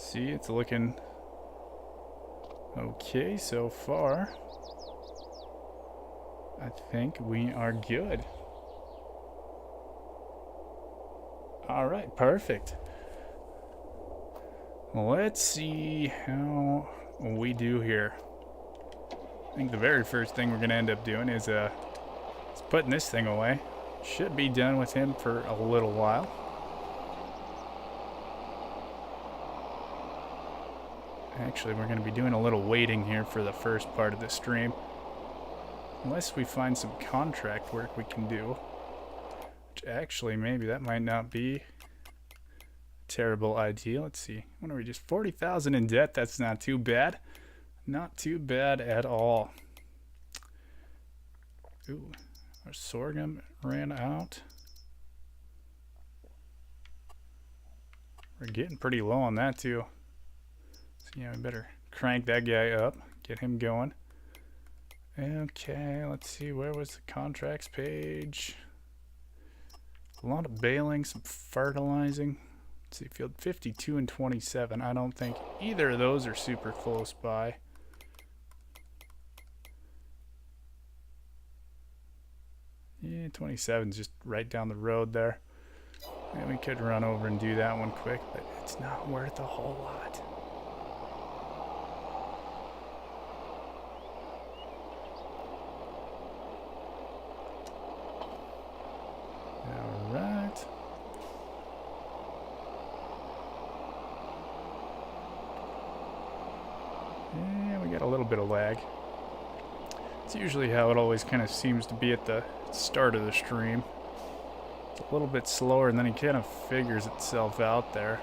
See, it's looking okay so far. I think we are good. Alright, perfect. Let's see how we do here. I think the very first thing we're going to end up doing is putting this thing away. Should be done with him for a little while. Actually, we're going to be doing a little waiting here for the first part of the stream. Unless we find some contract work we can do. Which actually, maybe that might not be a terrible idea. Let's see. What are we, just 40,000 in debt? That's not too bad. Not too bad at all. Ooh, our sorghum ran out. We're getting pretty low on that too. So yeah, we better crank that guy up, get him going. Okay, let's see, where was the contracts page? A lot of baling, some fertilizing. Let's see, field 52 and 27. I don't think either of those are super close by. Yeah, 27's just right down the road there. And we could run over and do that one quick, but it's not worth a whole lot. Alright. Yeah, we got a little bit of lag. It's usually how it always kind of seems to be at the start of the stream. It's a little bit slower and then it kind of figures itself out there.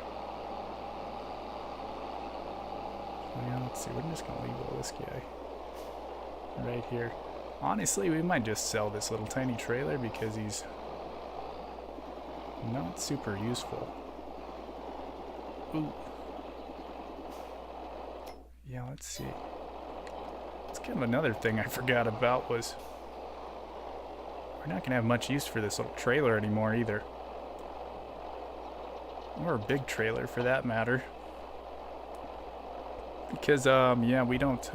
Yeah, let's see, we're just going to leave all this guy right here. Honestly, we might just sell this little tiny trailer because he's not super useful. Ooh. Yeah, let's see. It's kind of another thing I forgot about was we're not going to have much use for this little trailer anymore either. Or a big trailer for that matter. Because, yeah, we don't,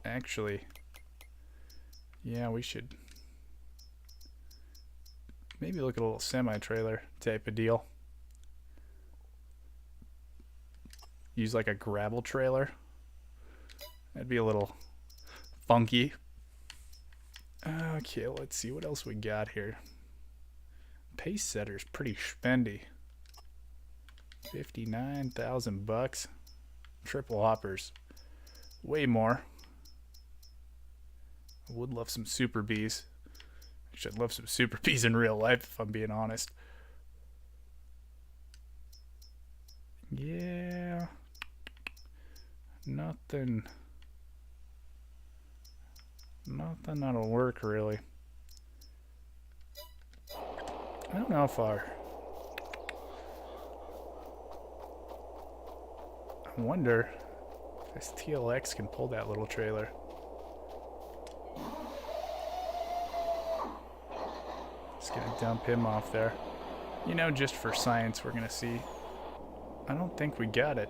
actually, yeah, we should maybe look at a little semi-trailer type of deal. Use like a gravel trailer. That'd be a little funky. Okay, let's see what else we got here. Pace setter's pretty spendy. 59,000 bucks. Triple hoppers, way more. I would love some super bees. Actually, I'd love some super bees in real life if I'm being honest. Yeah, nothing that'll work really. I don't know how far. I wonder if this TLX can pull that little trailer. Just gonna dump him off there. You know, just for science, we're gonna see. I don't think we got it.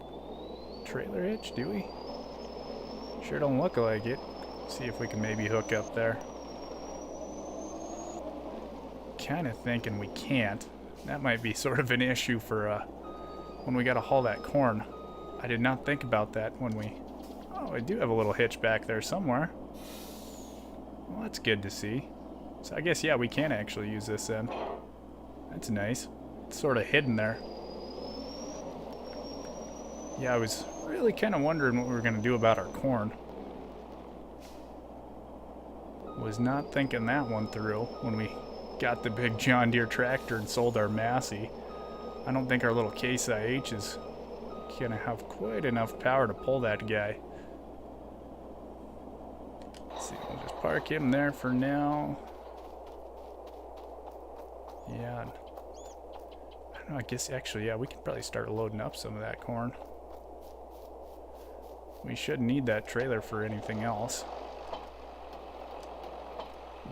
Trailer hitch, do we? Sure don't look like it. See if we can maybe hook up there. Kind of thinking we can't. That might be sort of an issue for when we gotta haul that corn. I did not think about that when we... Oh, I do have a little hitch back there somewhere. Well, that's good to see. So I guess, yeah, we can actually use this then. That's nice. It's sort of hidden there. Yeah, I was really kind of wondering what we were going to do about our corn. Was not thinking that one through when we got the big John Deere tractor and sold our Massey. I don't think our little Case IH is going to have quite enough power to pull that guy. Let's see, we'll just park him there for now. Yeah. I don't know, I guess actually, yeah, we can probably start loading up some of that corn. We shouldn't need that trailer for anything else.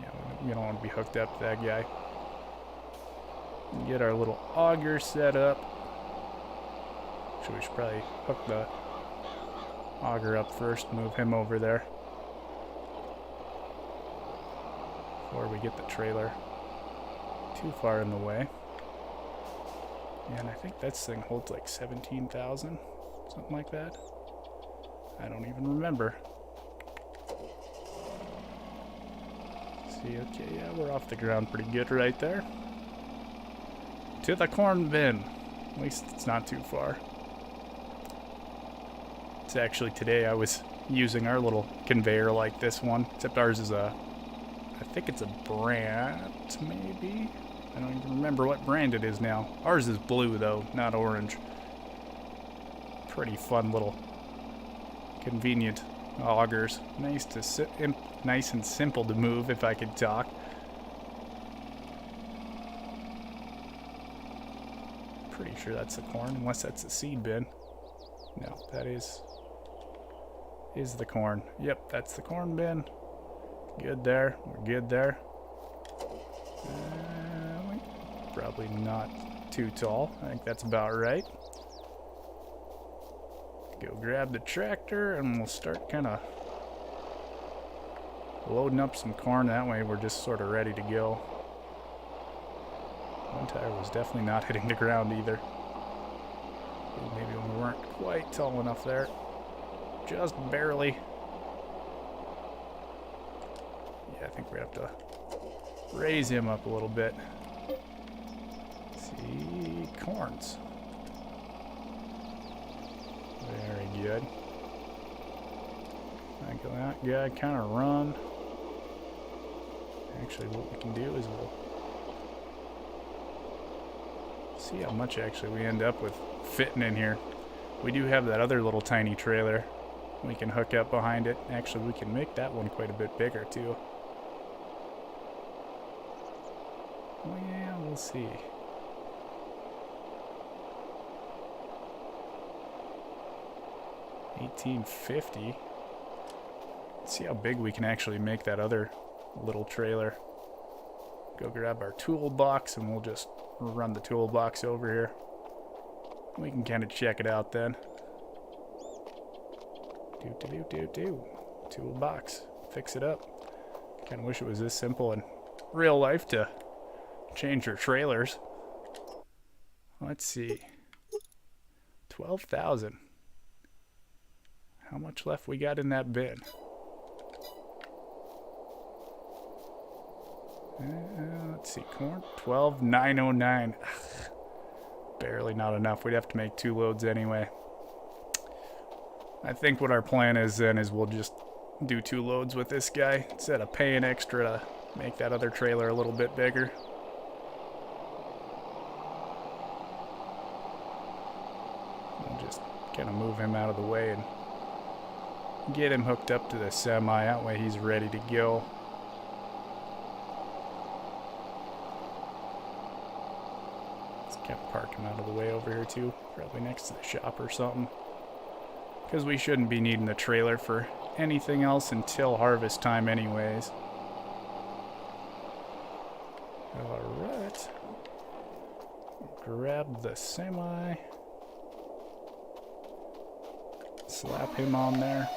Yeah, we don't want to be hooked up to that guy. Get our little auger set up. Actually, we should probably hook the auger up first, move him over there before we get the trailer too far in the way. And I think this thing holds like 17,000, something like that. I don't even remember. See, okay, yeah, we're off the ground pretty good right there. To the corn bin. At least it's not too far. It's actually today I was using our little conveyor like this one, except ours is I think it's a Brandt, maybe? I don't even remember what brand it is now. Ours is blue, though, not orange. Pretty fun little convenient augers. Nice and simple to move, if I could talk. Pretty sure that's the corn, unless that's the seed bin. No, that is the corn. Yep, that's the corn bin. Good there. We're good there. Probably not too tall. I think that's about right. Go grab the tractor and we'll start kind of loading up some corn. That way we're just sort of ready to go. One tire was definitely not hitting the ground either. Maybe we weren't quite tall enough there. Just barely. Yeah, I think we have to raise him up a little bit. See, corns. Very good. Like that guy kind of run. Actually, what we can do is we'll see how much actually we end up with fitting in here. We do have that other little tiny trailer we can hook up behind it. Actually, we can make that one quite a bit bigger too. Well, we'll see. $18.50. Let's see how big we can actually make that other little trailer. Go grab our toolbox and we'll just run the toolbox over here. We can kind of check it out then. Toolbox. Fix it up. Kind of wish it was this simple in real life to change your trailers. Let's see. 12,000. How much left we got in that bin? Let's see, corn. 12,909. Barely not enough. We'd have to make 2 loads anyway. I think what our plan is then is we'll just do 2 loads with this guy instead of paying extra to make that other trailer a little bit bigger. We'll just kind of move him out of the way and get him hooked up to the semi. That way he's ready to go. Let's kind of park him out of the way over here too. Probably next to the shop or something. Because we shouldn't be needing the trailer for anything else until harvest time anyways. Alright. Grab the semi. Slap him on there.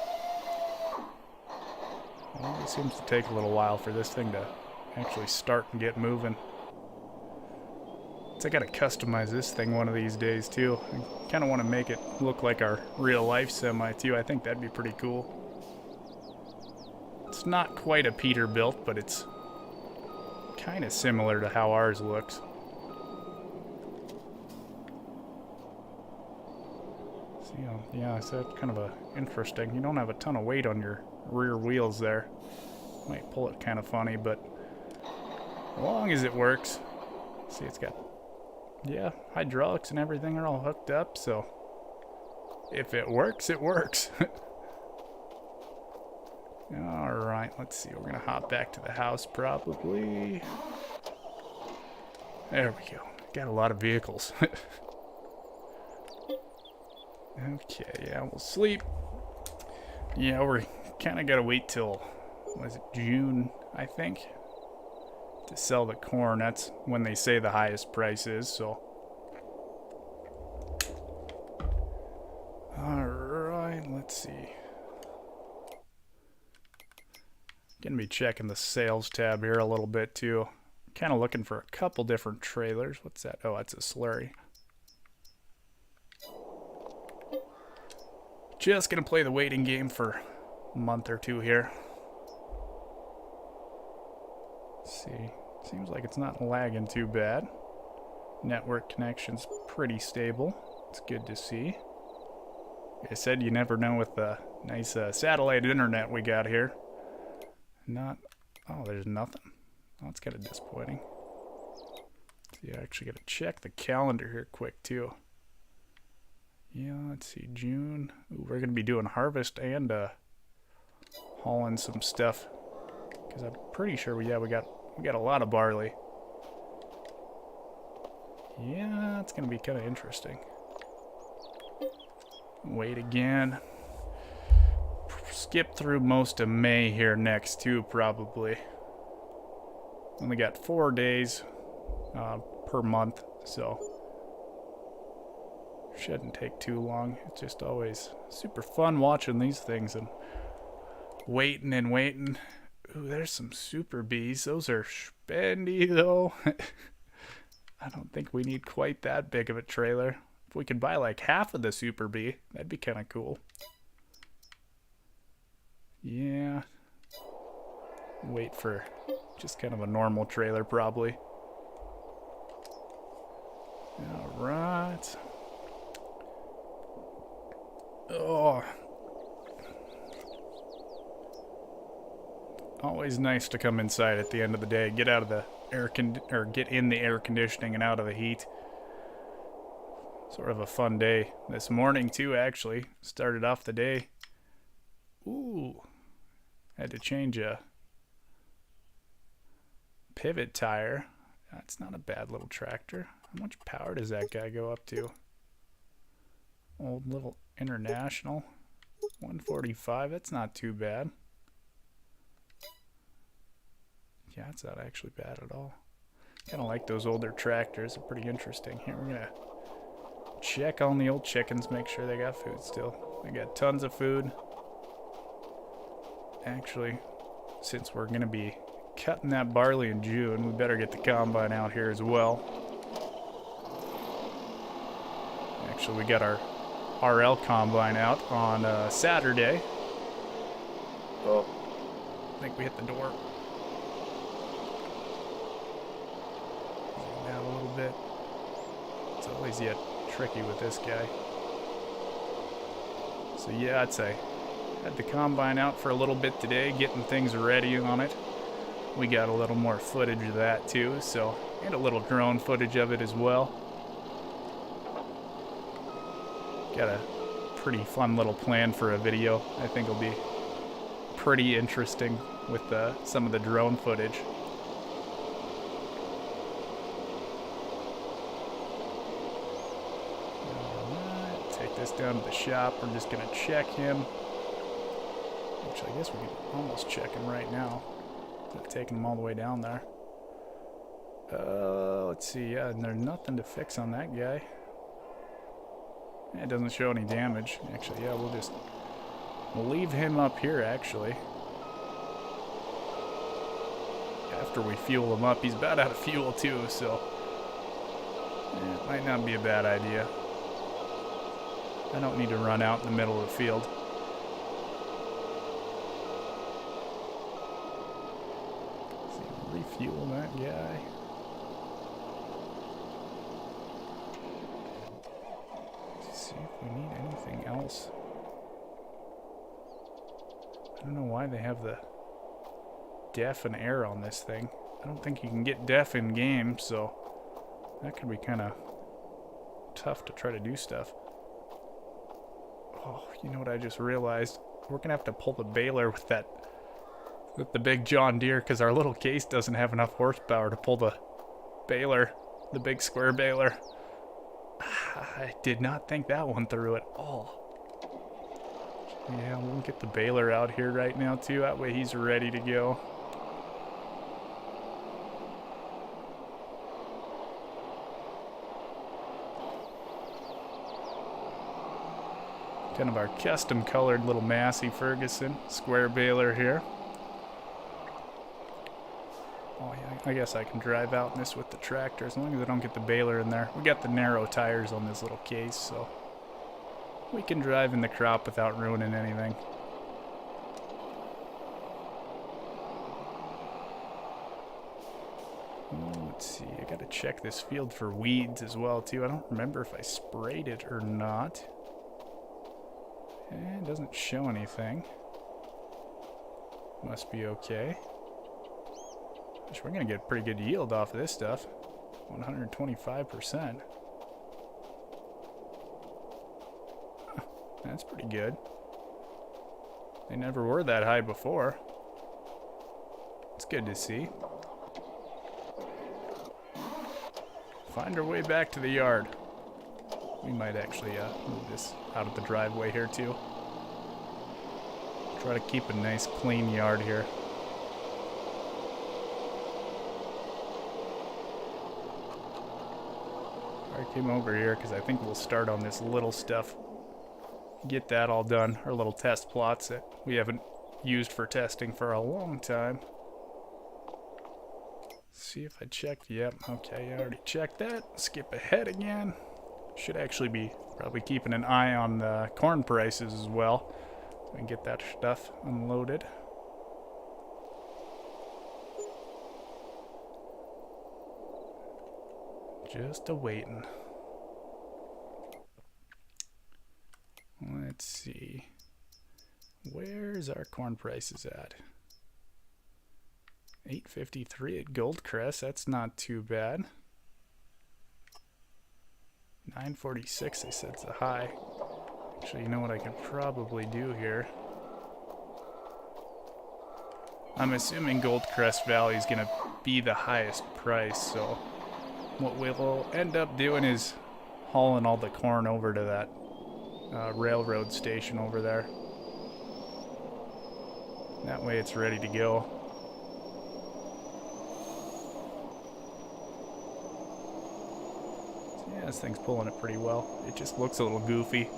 Well, it seems to take a little while for this thing to actually start and get moving. So I gotta customize this thing one of these days too. I kind of want to make it look like our real life semi too. I think that'd be pretty cool. It's not quite a Peterbilt, but it's kind of similar to how ours looks. So, yeah, so that's kind of interesting. You don't have a ton of weight on your rear wheels there. Might pull it kind of funny, but as long as it works. See, it's got, yeah, hydraulics and everything are all hooked up, so if it works, it works. Alright, let's see. We're going to hop back to the house probably. There we go. Got a lot of vehicles. Okay, yeah, we'll sleep. Yeah, we're kind of got to wait till, was it June, I think, to sell the corn. That's when they say the highest price is, so Alright, let's see. Gonna be checking the sales tab here a little bit too. Kind of looking for a couple different trailers. What's that? Oh, that's a slurry. Just gonna play the waiting game for a month or two here. Let's see. Seems like it's not lagging too bad. Network connection's pretty stable. It's good to see. Like I said, you never know with the nice satellite internet we got here. Not... Oh, there's nothing. Oh, that's kind of disappointing. So yeah, I actually got to check the calendar here quick, too. Yeah, let's see, June. Ooh, we're going to be doing harvest and hauling some stuff. Because I'm pretty sure we got a lot of barley. Yeah, it's going to be kind of interesting. Wait again. Skip through most of May here next too, probably. Only got 4 days per month, so shouldn't take too long. It's just always super fun watching these things and waiting and waiting. Ooh, there's some super bees. Those are spendy though. I don't think we need quite that big of a trailer. If we could buy like half of the super bee, that'd be kind of cool. Yeah. Wait for just kind of a normal trailer probably. Alright. Oh. Always nice to come inside at the end of the day. Get out of the get in the air conditioning and out of the heat. Sort of a fun day. This morning too, actually. Started off the day. Ooh. Had to change a pivot tire. That's not a bad little tractor. How much power does that guy go up to? Old little International. 145. That's not too bad. Yeah, it's not actually bad at all. Kind of like those older tractors. They're pretty interesting. Here, we're going to check on the old chickens, make sure they got food still. They got tons of food. Actually, since we're going to be cutting that barley in June, we better get the combine out here as well. Actually, we got our RL combine out on Saturday. Oh, I think we hit the door. Zoom down a little bit. It's always yet tricky with this guy. So yeah, I'd say had the combine out for a little bit today, getting things ready on it. We got a little more footage of that too, so, and a little drone footage of it as well. Got a pretty fun little plan for a video. I think it'll be pretty interesting with some of the drone footage. Alright, take this down to the shop. We're just gonna check him. Actually, I guess we can almost check him right now. Not taking him all the way down there. Let's see. Yeah, and there's nothing to fix on that guy. It doesn't show any damage. Actually, yeah, we'll leave him up here, actually. After we fuel him up. He's about out of fuel, too, so yeah, it might not be a bad idea. I don't need to run out in the middle of the field. Refuel that guy. Let's see if we need anything else. I don't know why they have the def and air on this thing. I don't think you can get def in game, so that could be kind of tough to try to do stuff. Oh, you know what I just realized? We're gonna have to pull the baler with the big John Deere, because our little case doesn't have enough horsepower to pull the baler, the big square baler. I did not think that one through at all. Yeah, we'll get the baler out here right now too, that way he's ready to go. Kind of our custom colored little Massey Ferguson square baler here. Oh yeah, I guess I can drive out in this with the tractor as long as I don't get the baler in there. We got the narrow tires on this little case, so we can drive in the crop without ruining anything. Let's see, I gotta check this field for weeds as well too. I don't remember if I sprayed it or not. It doesn't show anything. Must be okay. Gosh, we're gonna get a pretty good yield off of this stuff. 125%. Huh, that's pretty good. They never were that high before. It's good to see. Find our way back to the yard. We might actually move this out of the driveway here too. Try to keep a nice clean yard here. I came over here because I think we'll start on this little stuff. Get that all done. Our little test plots that we haven't used for testing for a long time. See if I checked. Yep, okay, I already checked that. Skip ahead again. Should actually be probably keeping an eye on the corn prices as well. So we can get that stuff unloaded. Just a-waiting. Let's see. Where's our corn prices at? $8.53 at Goldcrest. That's not too bad. $9.46 they said it's a high. Actually, you know what I could probably do here? I'm assuming Goldcrest Valley is going to be the highest price, so what we'll end up doing is hauling all the corn over to that railroad station over there. That way it's ready to go. So yeah, this thing's pulling it pretty well. It just looks a little goofy,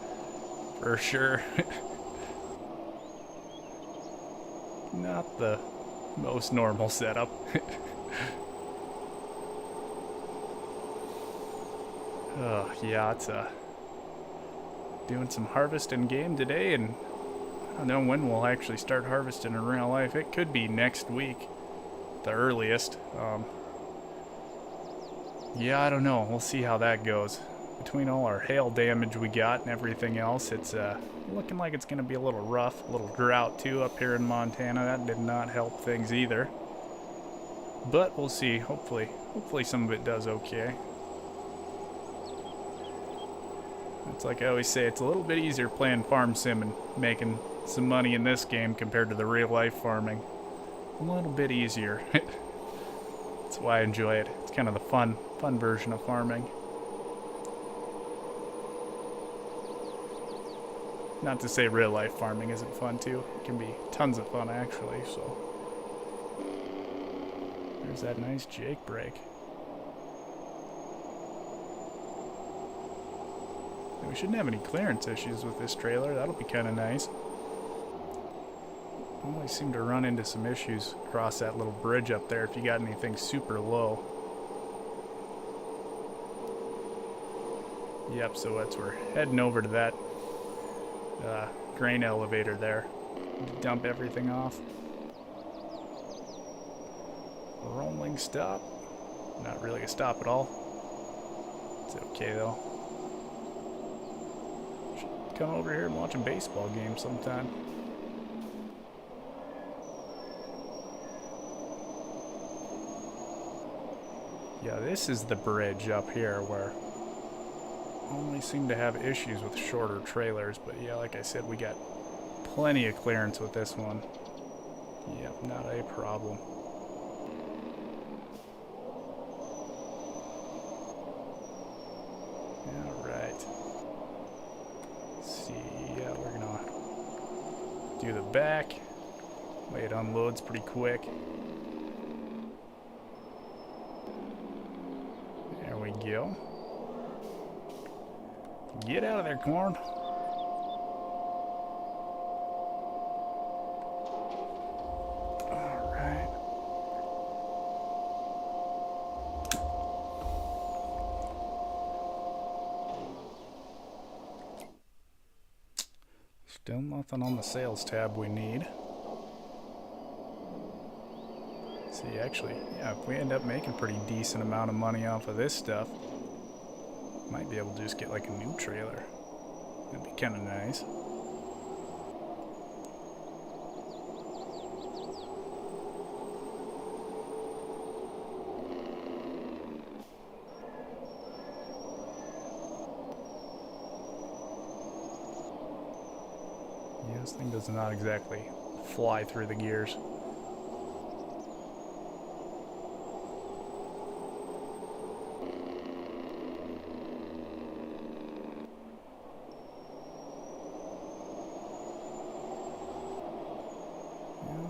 for sure. Not the most normal setup. Oh, yeah, it's doing some harvesting game today, and I don't know when we'll actually start harvesting in real life. It could be next week, the earliest. Yeah, I don't know. We'll see how that goes. Between all our hail damage we got and everything else, it's looking like it's going to be a little rough. A little drought, too, up here in Montana. That did not help things either. But we'll see. Hopefully some of it does okay. It's like I always say, it's a little bit easier playing Farm Sim and making some money in this game compared to the real-life farming. A little bit easier. That's why I enjoy it. It's kind of the fun version of farming. Not to say real-life farming isn't fun, too. It can be tons of fun, actually, so. There's that nice Jake brake. We shouldn't have any clearance issues with this trailer. That'll be kind of nice. Always seem to run into some issues across that little bridge up there if you got anything super low. Yep, so we're heading over to that grain elevator there. Dump everything off. Rolling stop. Not really a stop at all. It's okay though. Come over here and watch a baseball game sometime. Yeah, this is the bridge up here where only seem to have issues with shorter trailers, but yeah, like I said, we got plenty of clearance with this one. Yep, not a problem. Do the back. Way it unloads pretty quick. There we go. Get out of there, corn. Still nothing on the sales tab we need. See, actually, yeah, if we end up making a pretty decent amount of money off of this stuff, might be able to just get like a new trailer. That'd be kind of nice. Yeah, this thing does not exactly fly through the gears.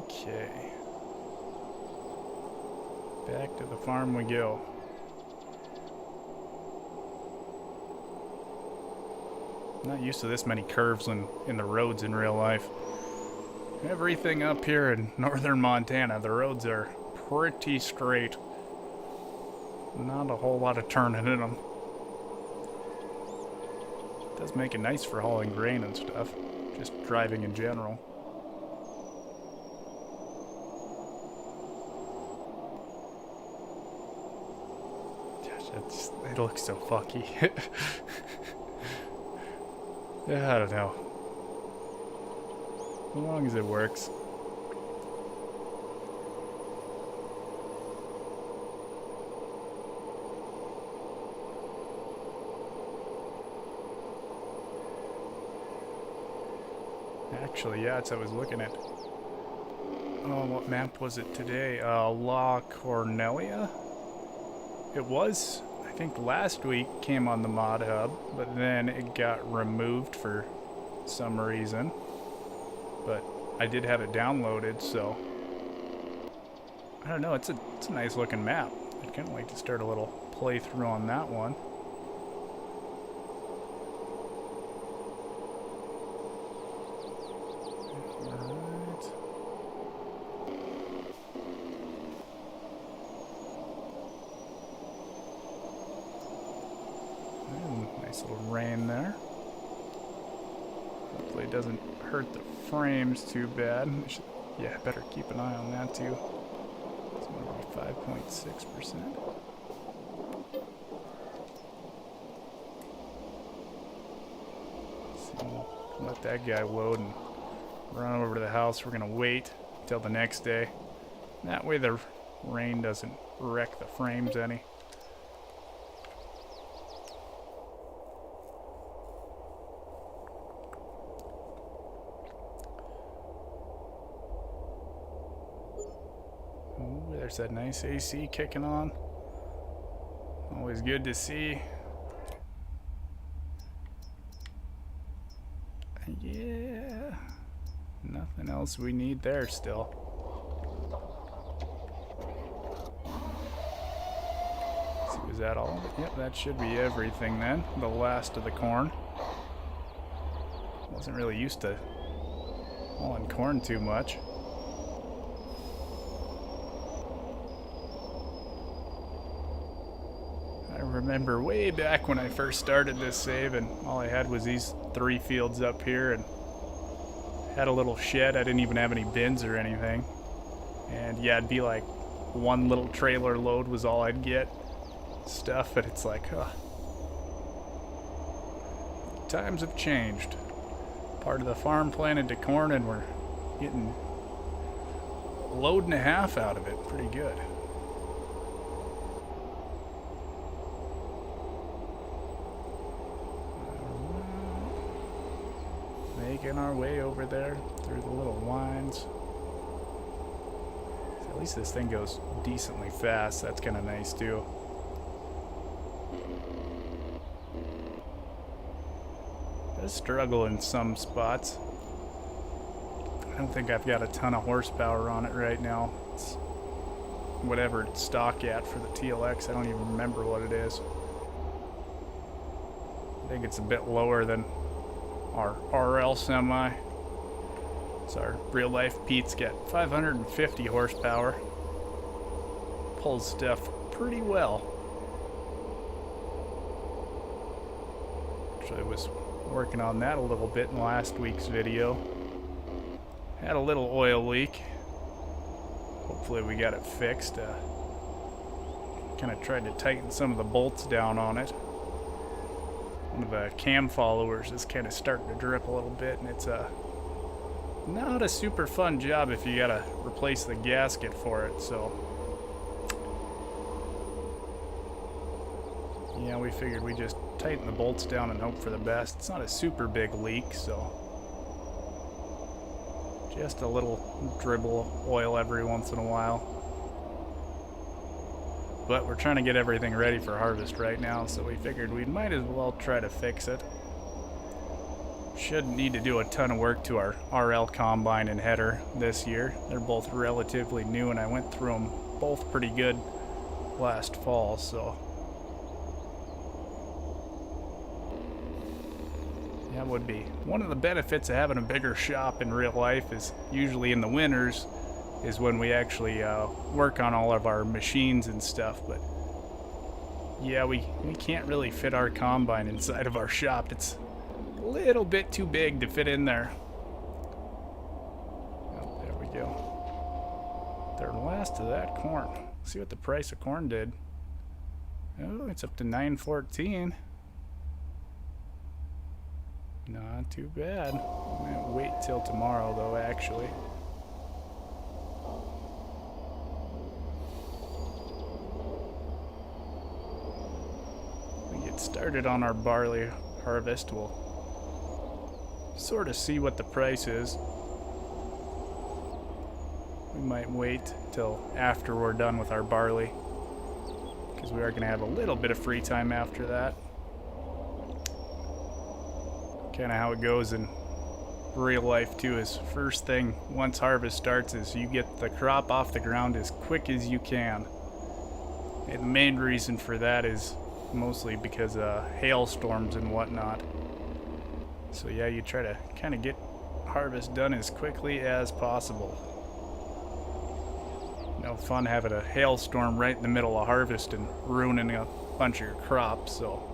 Okay. Back to the farm we go. I'm not used to this many curves in the roads in real life. Everything up here in northern Montana, the roads are pretty straight. Not a whole lot of turning in them. It does make it nice for hauling grain and stuff, just driving in general. It looks so fucky. Yeah, I don't know. As long as it works. Actually, yeah, it's I was looking at. Oh, what map was it today? La Cornelia? It was, I think last week came on the mod hub, but then it got removed for some reason. But I did have it downloaded, so I don't know, it's a nice looking map. I'd kind of like to start a little playthrough on that one. Nice little rain there. Hopefully it doesn't hurt the frames too bad. Yeah, better keep an eye on that too. It's going to be 5.6%. Let that guy load and run over to the house. We're going to wait till the next day. That way the rain doesn't wreck the frames any. Ooh, there's that nice AC kicking on. Always good to see. Yeah, nothing else we need there still. Let's see, was that all of it? Yep, that should be everything then. The last of the corn. Wasn't really used to hauling corn too much. I remember way back when I first started this save and all I had was these 3 fields up here and had a little shed. I didn't even have any bins or anything. And yeah, it'd be like one little trailer load was all I'd get. Stuff, but it's like, times have changed. Part of the farm planted to corn and we're getting a load and a half out of it. Pretty good. Making our way over there through the little lines. At least this thing goes decently fast. That's kind of nice too. Does struggle in some spots. I don't think I've got a ton of horsepower on it right now. It's whatever it's stock at for the TLX. I don't even remember what it is. I think it's a bit lower than our RL semi. So our real life Pete's got 550 horsepower. Pulls stuff pretty well. Actually, it was Working on that a little bit in last week's video. Had a little oil leak. Hopefully we got it fixed. Kind of tried to tighten some of the bolts down on it. One of the cam followers is kind of starting to drip a little bit, and it's not a super fun job if you gotta replace the gasket for it, so yeah, we figured we just tighten the bolts down and hope for the best. It's not a super big leak, so just a little dribble of oil every once in a while. But we're trying to get everything ready for harvest right now, so we figured we might as well try to fix it. Shouldn't need to do a ton of work to our RL combine and header this year. They're both relatively new, and I went through them both pretty good last fall, so that would be one of the benefits of having a bigger shop in real life. Is usually in the winters is when we actually work on all of our machines and stuff, but yeah, we can't really fit our combine inside of our shop. It's a little bit too big to fit in there. Oh, there we go. They're last of that corn. See what the price of corn did. Oh, it's up to $9.14. Not too bad. I'm gonna wait till tomorrow though, actually. We get started on our barley harvest. We'll sort of see what the price is. We might wait till after we're done with our barley, because we are going to have a little bit of free time after that. Kind of how it goes in real life too, is first thing once harvest starts is you get the crop off the ground as quick as you can. And the main reason for that is mostly because of hailstorms and whatnot. So yeah, you try to kind of get harvest done as quickly as possible. No fun having a hailstorm right in the middle of harvest and ruining a bunch of your crops, so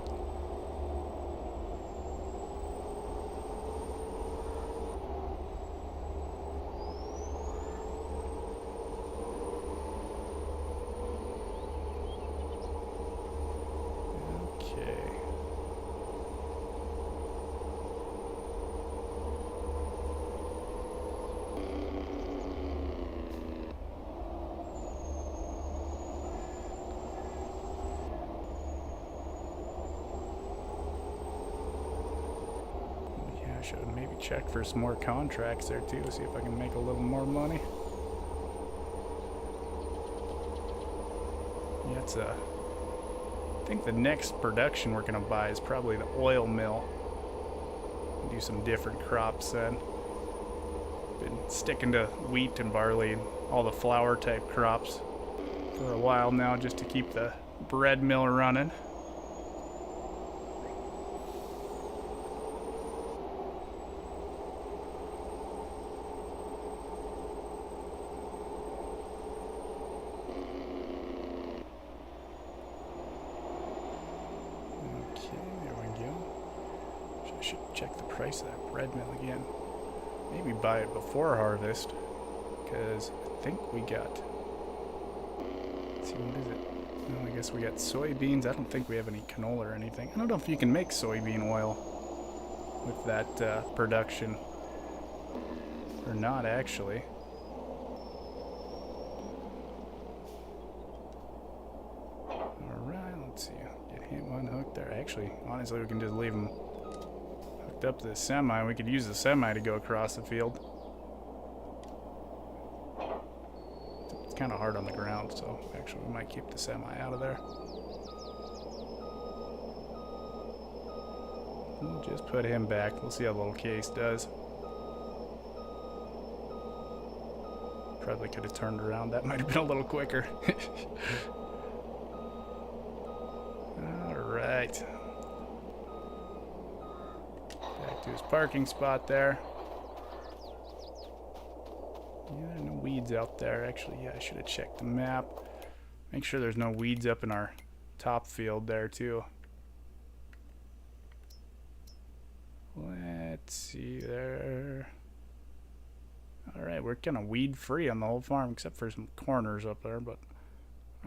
should maybe check for some more contracts there too, see if I can make a little more money. Yeah, it's I think the next production we're gonna buy is probably the oil mill. Do some different crops then. Been sticking to wheat and barley and all the flour type crops for a while now, just to keep the bread mill running. Should check the price of that bread mill again. Maybe buy it before harvest, because I think we got, let's see, what is it? No, I guess we got soybeans. I don't think we have any canola or anything. I don't know if you can make soybean oil with that production or not, actually. Alright, let's see. Get him unhooked there. Actually, honestly, we can just leave him up to the semi. We could use the semi to go across the field. It's kind of hard on the ground, so actually we might keep the semi out of there. We'll just put him back. We'll see how little Case does. Probably could have turned around. That might have been a little quicker. Alright. Back to his parking spot there. Yeah, there are no weeds out there. Actually, yeah, I should have checked the map. Make sure there's no weeds up in our top field there, too. Let's see there. Alright, we're kind of weed free on the whole farm except for some corners up there, but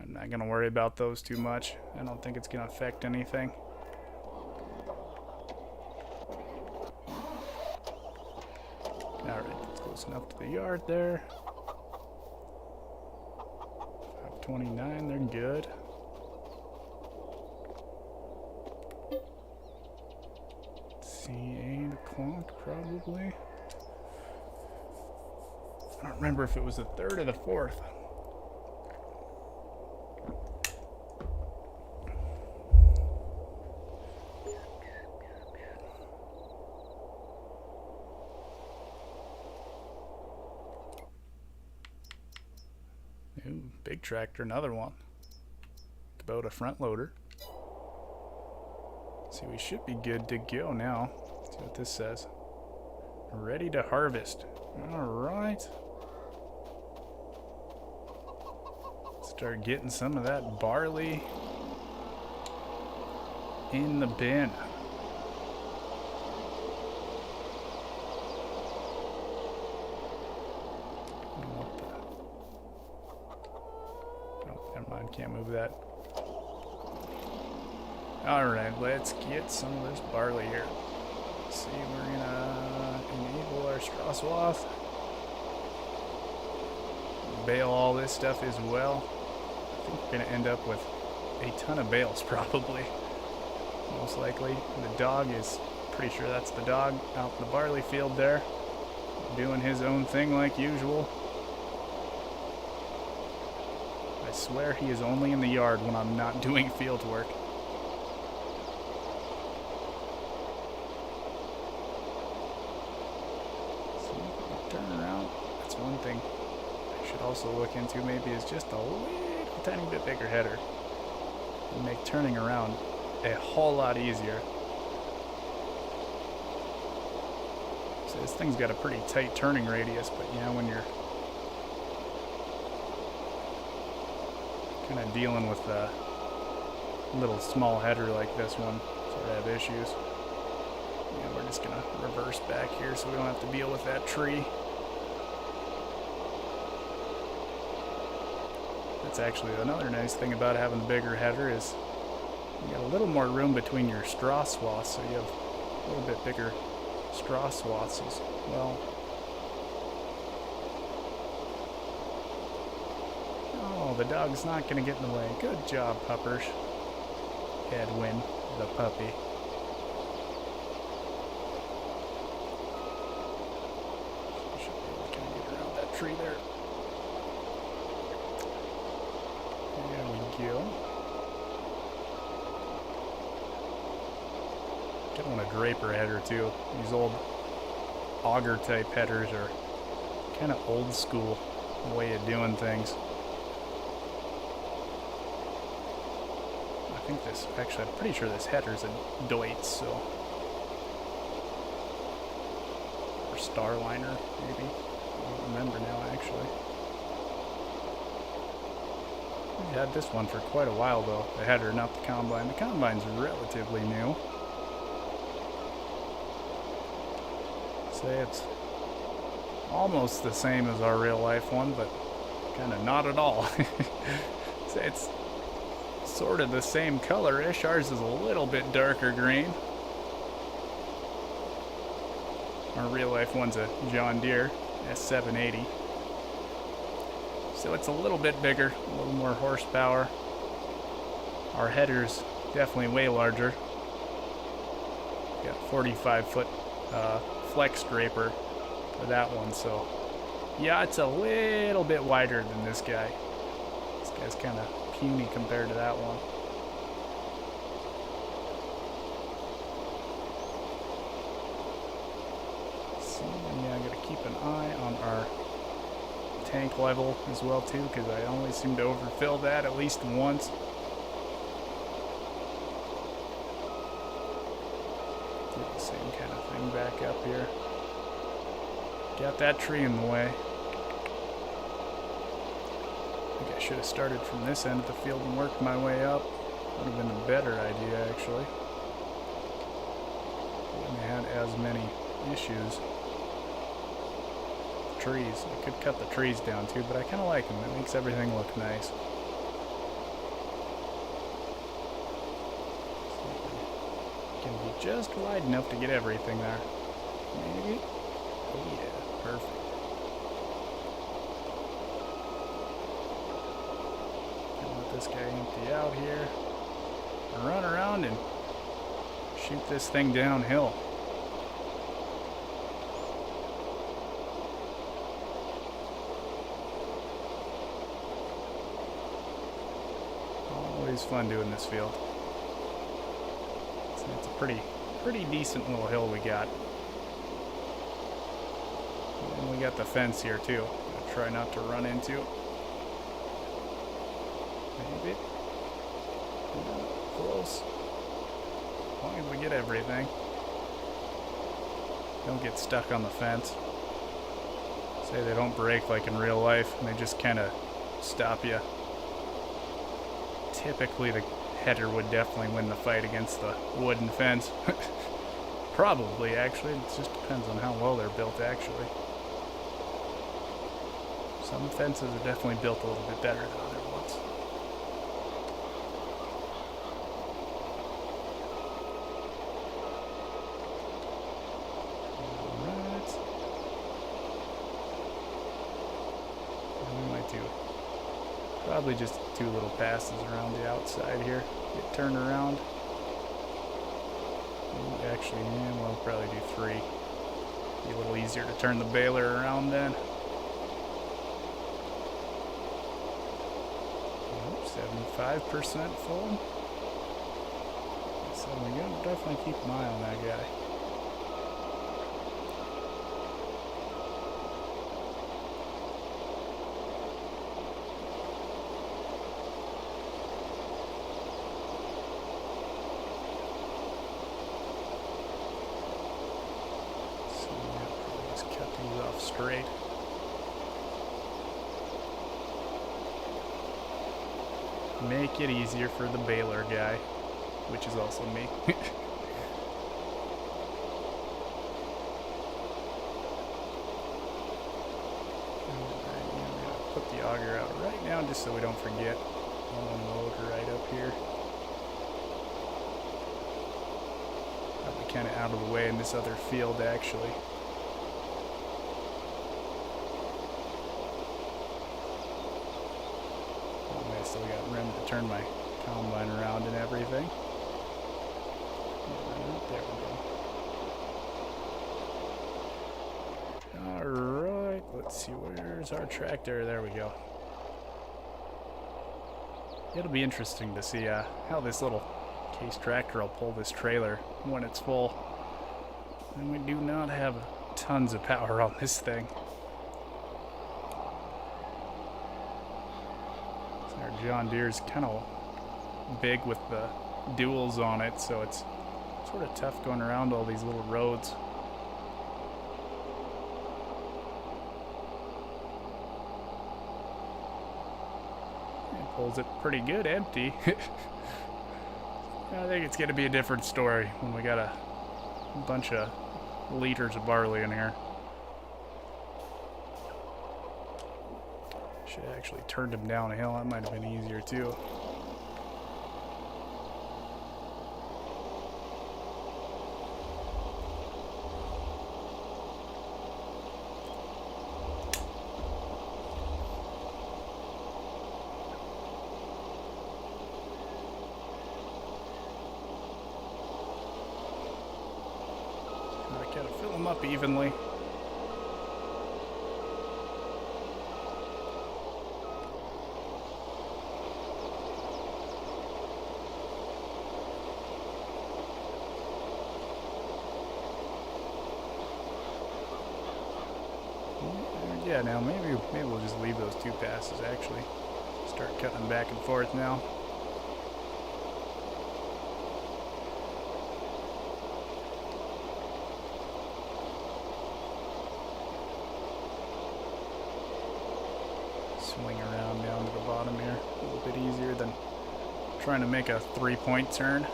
I'm not going to worry about those too much. I don't think it's going to affect anything. Alright, that's close enough to the yard there. 529, they're good. Let's see, 8 o'clock probably. I don't remember if it was the 3rd or the 4th. Ooh, big tractor, another one. About a front loader. See, we should be good to go now. Let's see what this says. Ready to harvest. Alright. Start getting some of that barley in the bin. Oh, never mind, can't move that. Alright, let's get some of this barley here. Let's see, we're gonna enable our straw swath. Bale all this stuff as well. I think we're gonna end up with a ton of bales probably. Most likely. The dog is, pretty sure that's the dog out in the barley field there. Doing his own thing like usual. I swear he is only in the yard when I'm not doing field work. Turn around. That's one thing I should also look into maybe is just a little tiny bit bigger header. It'll make turning around a whole lot easier. So this thing's got a pretty tight turning radius, but you know, when you're kind of dealing with a little small header like this one, sort of have issues. Yeah, we're just gonna reverse back here so we don't have to deal with that tree. That's actually another nice thing about having a bigger header is you got a little more room between your straw swaths, so you have a little bit bigger straw swaths as well. Oh, the dog's not gonna get in the way. Good job, puppers. Edwin, the puppy. Tree there. There we go. Get on a draper header too. These old auger type headers are kind of old school way of doing things. I think this, actually I'm pretty sure this header's a Deutz, so. Or Starliner maybe. I don't remember now, actually. We had this one for quite a while, though. The header, not the combine. The combine's relatively new. Say it's almost the same as our real life one, but kind of not at all. Say it's sort of the same color-ish. Ours is a little bit darker green. Our real life one's a John Deere S780. So it's a little bit bigger, a little more horsepower. Our header's definitely way larger. Got 45-foot flex draper for that one, so yeah, it's a little bit wider than this guy. This guy's kind of puny compared to that one. Yeah, I gotta keep an eye on our tank level as well too, because I always seem to overfill that at least once. Do the same kind of thing back up here. Got that tree in the way. I think I should have started from this end of the field and worked my way up. Would have been a better idea, actually. Wouldn't have had as many issues. Trees. I could cut the trees down too, but I kind of like them. It makes everything look nice. Can be just wide enough to get everything there. Maybe? Oh yeah, perfect. And let this guy empty out here. And run around and shoot this thing downhill. Always fun doing this field. It's a pretty decent little hill we got. And we got the fence here too. I'll try not to run into. Maybe. Close. As long as we get everything. Don't get stuck on the fence. Say they don't break like in real life, and they just kind of stop you. Typically the header would definitely win the fight against the wooden fence. Probably, actually. It just depends on how well they're built, actually. Some fences are definitely built a little bit better than other ones. Alright. And we might do probably just 2 little passes around the outside here. Get turned around. Actually, yeah, we'll probably do 3. Be a little easier to turn the baler around then. 75% full. So we gotta definitely keep an eye on that guy. So yeah, probably just cut these off straight. Make it easier for the baler guy, which is also me. Alright, I'm gonna put the auger out right now just so we don't forget. I'll unload right up here. Probably kind of out of the way in this other field, actually. Still got room to turn my combine around and everything. There we go. Alright, let's see, where's our tractor? There we go. It'll be interesting to see how this little case tractor will pull this trailer when it's full. And we do not have tons of power on this thing. Our John Deere's kind of big with the duals on it, so it's sort of tough going around all these little roads. It pulls it pretty good empty. I think it's going to be a different story when we got a bunch of liters of barley in here. Should have actually turned him down a hill. That might have been easier too. I gotta fill them up evenly. Yeah, now maybe we'll just leave those 2 passes, actually. Start cutting them back and forth now. Swing around down to the bottom here. A little bit easier than trying to make a 3-point turn.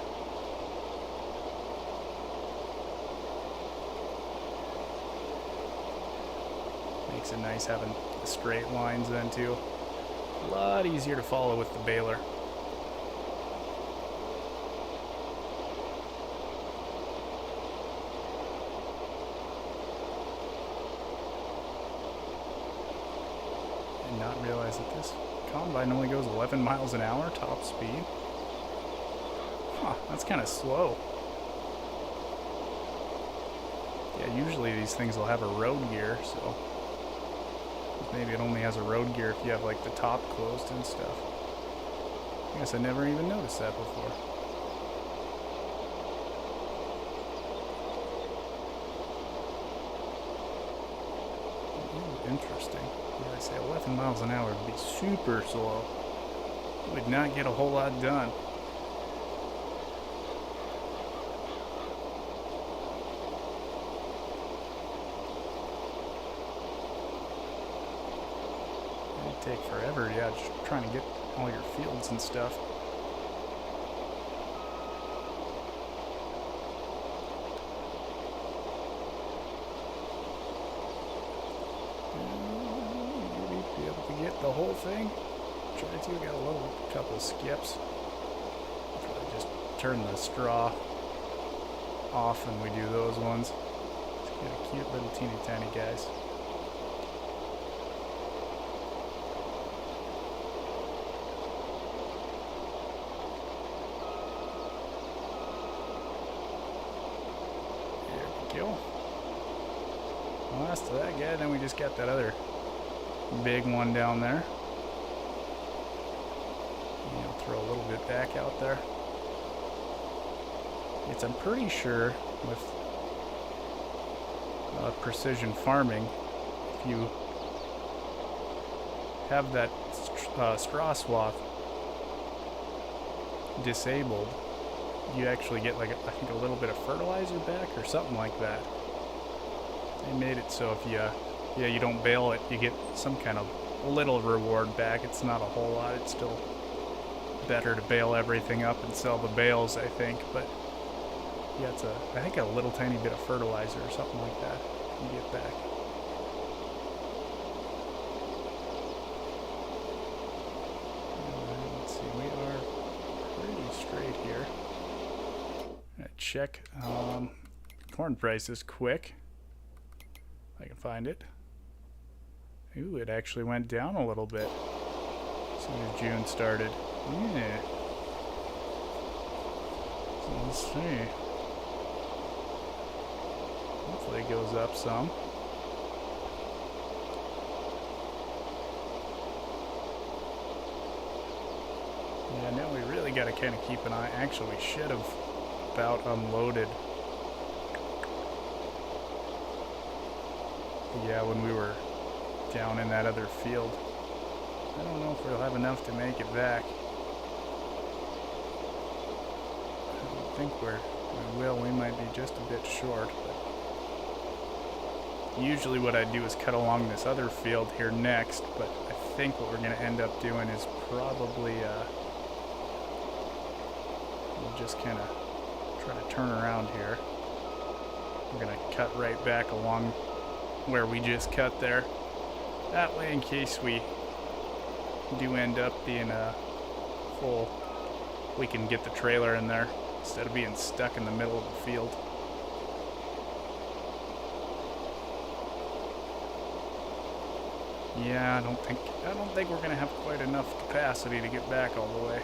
Makes it nice having the straight lines then too. A lot easier to follow with the baler. Did not realize that this combine only goes 11 miles an hour top speed. Huh, that's kind of slow. Yeah, usually these things will have a road gear, so maybe it only has a road gear if you have like the top closed and stuff. I guess I never even noticed that before. Ooh, interesting. Yeah, I say 11 miles an hour would be super slow. You would not get a whole lot done. Take forever, yeah, just trying to get all your fields and stuff. Maybe be able to get the whole thing. Try to, got a little couple skips. Probably just turn the straw off and we do those ones. Just get a cute little teeny tiny guys. Last of that guy, then we just got that other big one down there. And I'll throw a little bit back out there. I'm pretty sure with precision farming, if you have that straw swath disabled, you actually get like I think a little bit of fertilizer back or something like that. They made it so if you don't bale it, you get some kind of little reward back. It's not a whole lot. It's still better to bale everything up and sell the bales, I think. But yeah, it's I think a little tiny bit of fertilizer or something like that you get back. Let's see, we are pretty straight here. Check corn prices quick. If I can find it. Ooh, it actually went down a little bit as soon as June started. Yeah. So let's see. Hopefully it goes up some. Yeah, now we really got to kind of keep an eye. Actually, we should have about unloaded. Yeah, when we were down in that other field. I don't know if we'll have enough to make it back. I don't think we will. We might be just a bit short. But usually what I do is cut along this other field here next, but I think what we're going to end up doing is probably we'll just kind of try to turn around here. We're going to cut right back along where we just cut there. That way, in case we do end up being full, we can get the trailer in there instead of being stuck in the middle of the field. Yeah, I don't think we're gonna have quite enough capacity to get back all the way.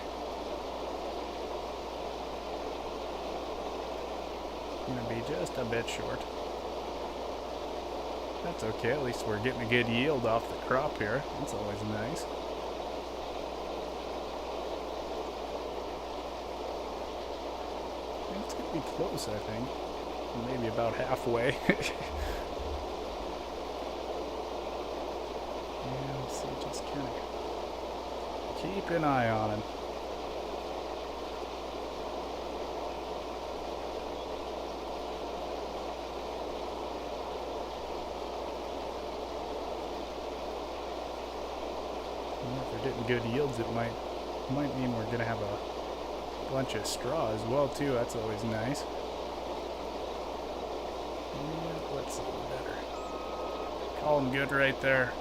Gonna be just a bit short. That's okay, at least we're getting a good yield off the crop here. That's always nice. It's gonna be close, I think. Maybe about halfway. Yeah, let's see, just kind of keep an eye on him. If we're getting good yields, it might mean we're gonna have a bunch of straw as well too. That's always nice. Yeah, let's see better. Call him good right there.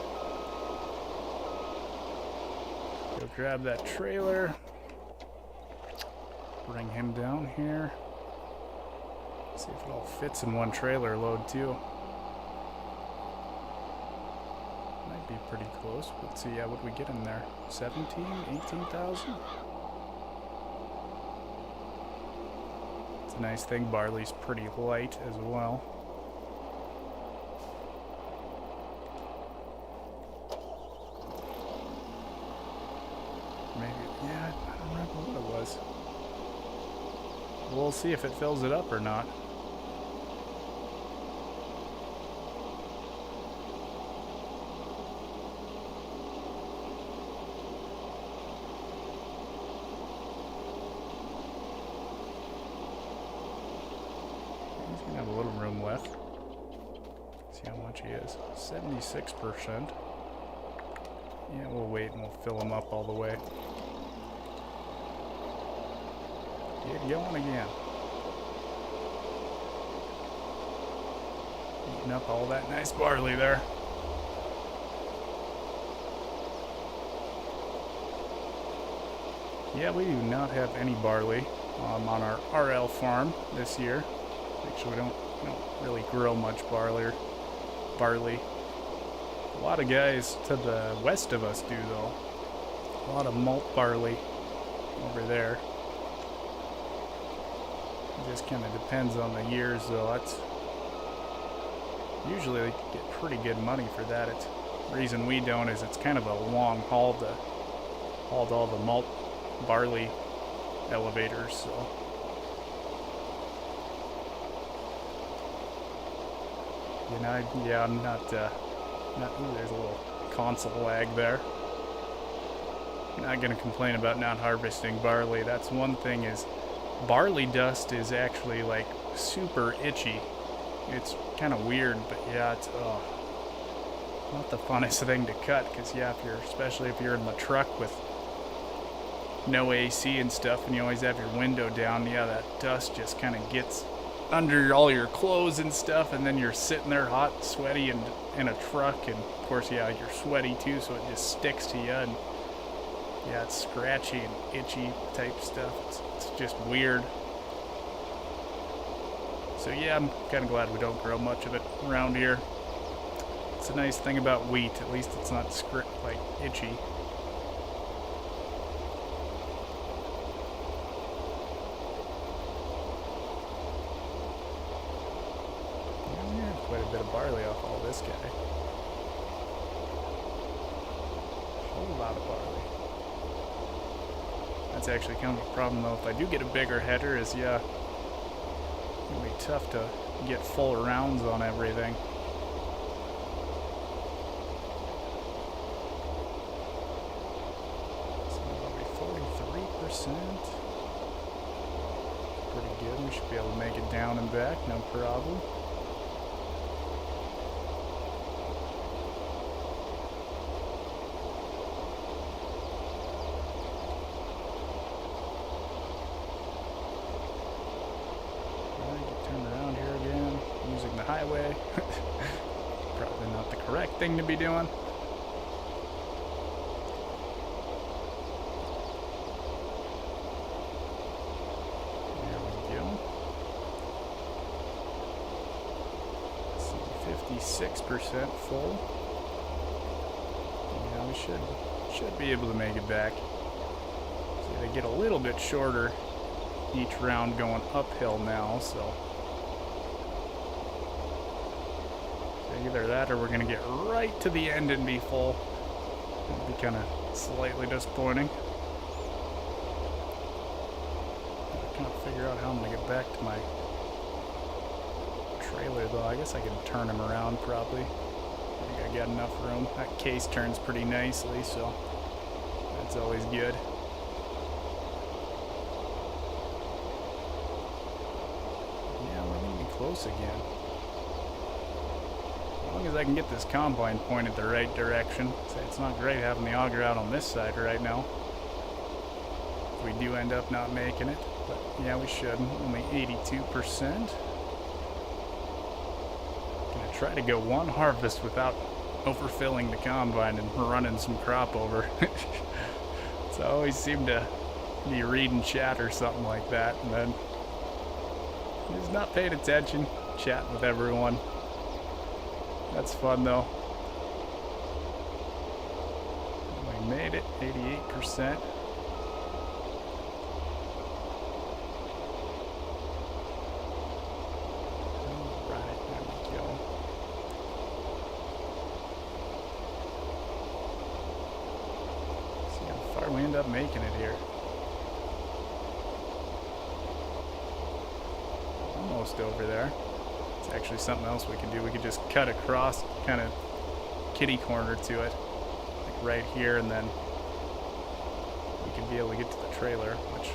Go grab that trailer. Bring him down here. See if it all fits in one trailer load too. Might be pretty close. Let's see, what we get in there? 17, 18,000? It's a nice thing, barley's pretty light as well. Maybe, yeah, I don't remember what it was. We'll see if it fills it up or not. He's gonna have a little room left. See how much he is. 76%. Yeah, we'll wait and we'll fill him up all the way. Get going again. Eating up all that nice barley there. Yeah, we do not have any barley on our RL farm this year. Actually, we don't really grow much barley. A lot of guys to the west of us do, though. A lot of malt barley over there. It just kind of depends on the years, though. That's usually they get pretty good money for that. It's the reason we don't is it's kind of a long haul to haul to all the malt barley elevators. So. You know, yeah, I'm not. Ooh, there's a little console lag there. Not gonna complain about not harvesting barley. That's one thing is. Barley dust is actually like super itchy. It's kind of weird, but yeah, it's not the funnest thing to cut because yeah, especially if you're in the truck with no AC and stuff, and you always have your window down, yeah, that dust just kind of gets under all your clothes and stuff, and then you're sitting there hot, sweaty, and in a truck, and of course, yeah, you're sweaty too, so it just sticks to you, and yeah, it's scratchy and itchy type stuff. It's just weird. So yeah, I'm kind of glad we don't grow much of it around here. It's a nice thing about wheat. At least it's not like itchy. Yeah, we have quite a bit of barley off all this guy. A whole lot of barley. That's actually kind of a problem though. If I do get a bigger header, is yeah, it'll be tough to get full rounds on everything. So that'll be 43%. Pretty good. We should be able to make it down and back, no problem. Highway. Probably not the correct thing to be doing. There we go. Let's see, 56% full. Yeah, we should be able to make it back. See, they get a little bit shorter each round going uphill now, so either that or we're going to get right to the end and be full. It'll be kind of slightly disappointing. I can't figure out how I'm going to get back to my trailer though. I guess I can turn him around probably. I think I got enough room. That case turns pretty nicely, so that's always good. Yeah, we're going to be close again. As long as I can get this combine pointed the right direction. So it's not great having the auger out on this side right now. If we do end up not making it, but yeah, we should. Only 82%. Gonna try to go one harvest without overfilling the combine and running some crop over. So I always seem to be reading chat or something like that, and then just not paying attention, chatting with everyone. That's fun though. We made it, 88%. We end up making it here. Almost over there. It's actually something else we can do. We could just cut across, kind of kitty corner to it, like right here, and then we can be able to get to the trailer, which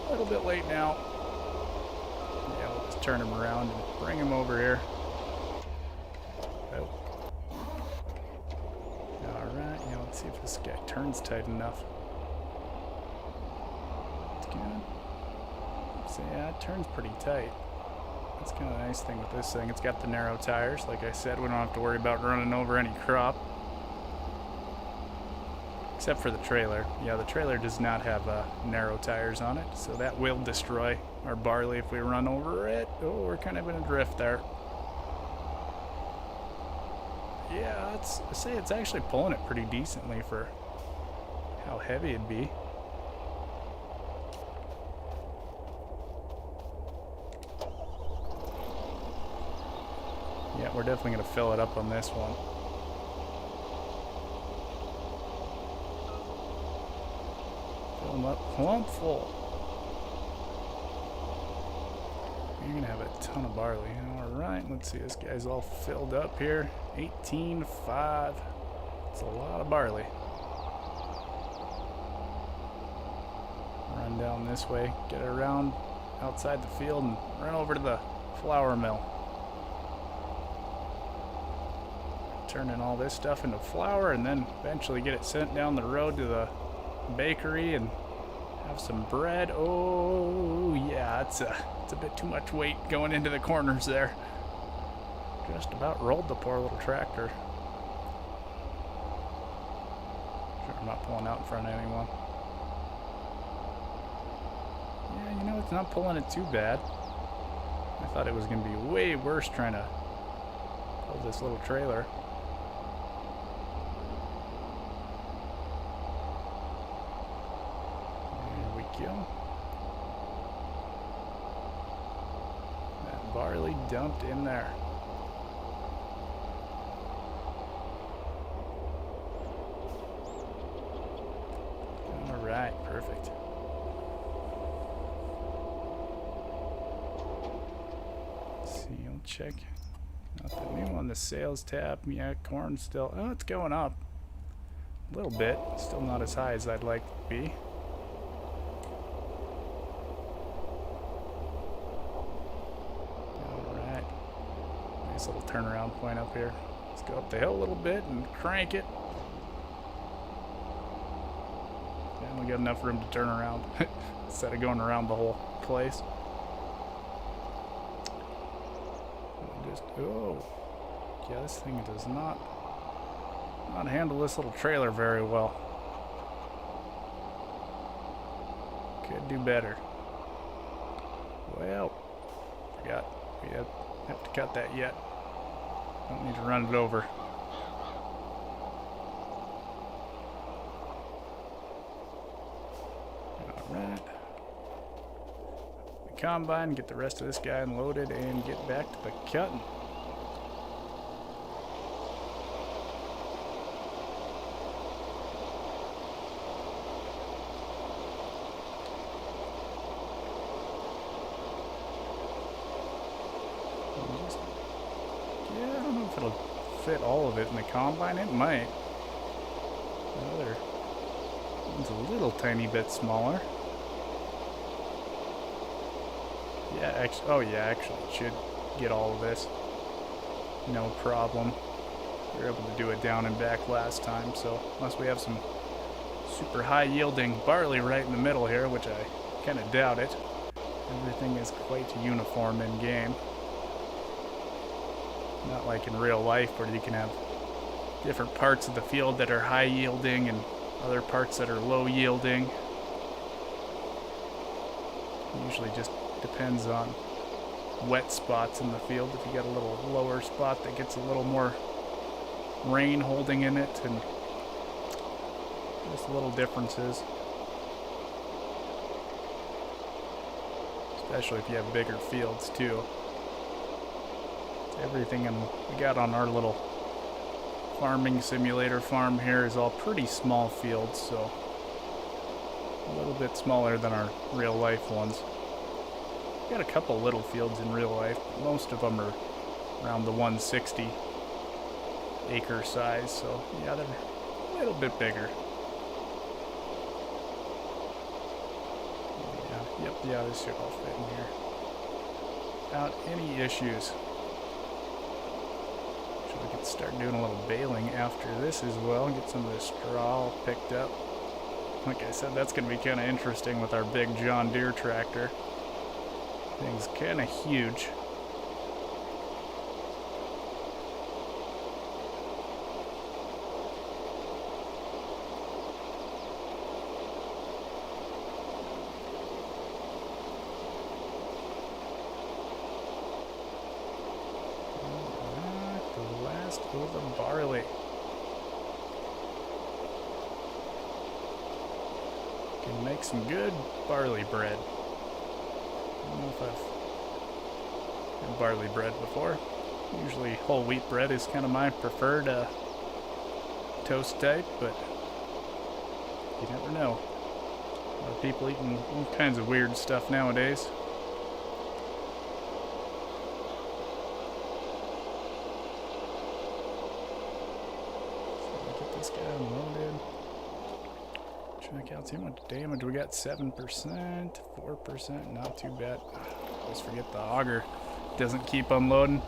a little bit late now. Yeah, we'll just turn him around and bring him over here. Oh. Alright, yeah, let's see if this guy turns tight enough. It's good. So yeah, it turns pretty tight. That's kind of the nice thing with this thing. It's got the narrow tires. Like I said, we don't have to worry about running over any crop. Except for the trailer. Yeah, the trailer does not have narrow tires on it, so that will destroy our barley if we run over it. Oh, we're kind of in a drift there. Yeah, I say it's actually pulling it pretty decently for how heavy it'd be. Yeah, we're definitely going to fill it up on this one. Fill them up plump full. You're going to have a ton of barley. Alright, let's see, this guy's all filled up here. 18.5. It's a lot of barley. Run down this way, get around outside the field, and run over to the flour mill. Turning all this stuff into flour, and then eventually get it sent down the road to the bakery and have some bread. Oh yeah, it's a bit too much weight going into the corners there. Just about rolled the poor little tractor. Sure I'm not pulling out in front of anyone. Yeah, you know, it's not pulling it too bad. I thought it was going to be way worse trying to pull this little trailer. There we go. That barley dumped in there. Alright, perfect. Seal check. Nothing new on the sales tab. Yeah, corn still. Oh, it's going up. A little bit. Still not as high as I'd like to be. Alright. Nice little turnaround point up here. Let's go up the hill a little bit and crank it. We got enough room to turn around instead of going around the whole place. Just, oh, yeah, this thing does not handle this little trailer very well. Could do better. Well, forgot we have to cut that yet. Don't need to run it over. Alright. The combine, get the rest of this guy unloaded, and get back to the cutting. Yeah, I don't know if it'll fit all of it in the combine. It might. The other one's a little tiny bit smaller. Yeah, actually, oh yeah, actually it should get all of this. No problem. We were able to do it down and back last time, so unless we have some super high yielding barley right in the middle here, which I kind of doubt it. Everything is quite uniform in game. Not like in real life where you can have different parts of the field that are high yielding and other parts that are low yielding. It usually just depends on wet spots in the field. If you got a little lower spot that gets a little more rain holding in it, and just little differences. Especially if you have bigger fields too. Everything we got on our little farming simulator farm here is all pretty small fields, so a little bit smaller than our real life ones. We got a couple little fields in real life, but most of them are around the 160 acre size, so yeah, they're a little bit bigger. Yeah, this should all fit in here without any issues. We could start doing a little baling after this as well, get some of this straw all picked up. Like I said, that's going to be kind of interesting with our big John Deere tractor. Thing's kind of huge. The barley. Can make some good barley bread. I don't know if I've had barley bread before. Usually whole wheat bread is kind of my preferred toast type, but you never know. A lot of people eating all kinds of weird stuff nowadays. This guy unloaded. Check out, see how much damage we got. 7%, 4%, not too bad. Always forget the auger doesn't keep unloading.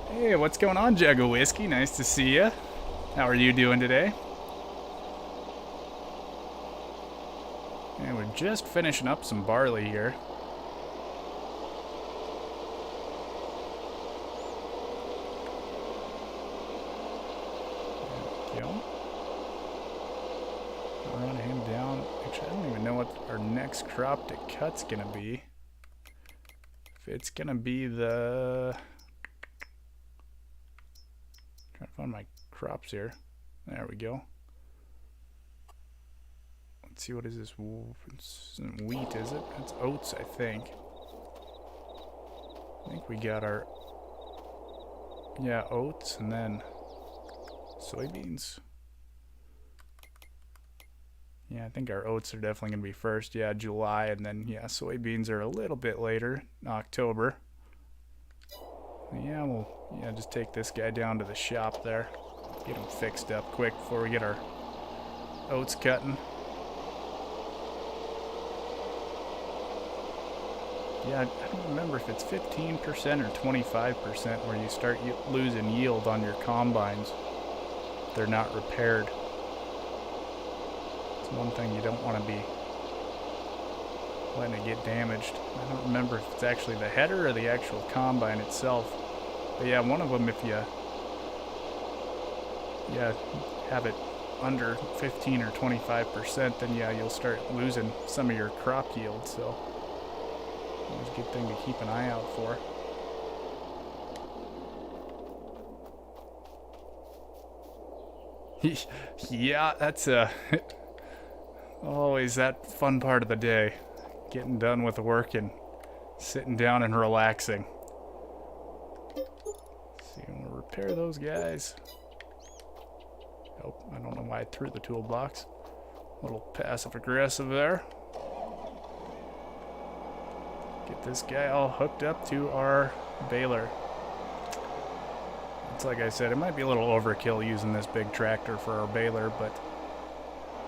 Hey, what's going on, Jug of Whiskey? Nice to see you. How are you doing today? And we're just finishing up some barley here. There we go. Run him down. Actually, I don't even know what our next crop to cut's gonna be. If it's gonna be the... Trying to find my crops here. There we go. Let's see, what is this? It's wheat, is it? It's oats, I think. I think we got our... Yeah, oats and then soybeans. Yeah, I think our oats are definitely going to be first. Yeah, July, and then, yeah, soybeans are a little bit later, October. Yeah, we'll just take this guy down to the shop there. Get him fixed up quick before we get our oats cutting. Yeah, I don't remember if it's 15% or 25% where you start losing yield on your combines. They're not repaired. It's one thing you don't want to be letting it get damaged. I don't remember if it's actually the header or the actual combine itself. But yeah, one of them, if you have it under 15 or 25%, then yeah, you'll start losing some of your crop yield. So it's a good thing to keep an eye out for. Yeah, that's always that fun part of the day. Getting done with work and sitting down and relaxing. See, we'll repair those guys. Oh, I don't know why I threw the toolbox. A little passive aggressive there. Get this guy all hooked up to our baler. It's like I said, it might be a little overkill using this big tractor for our baler, but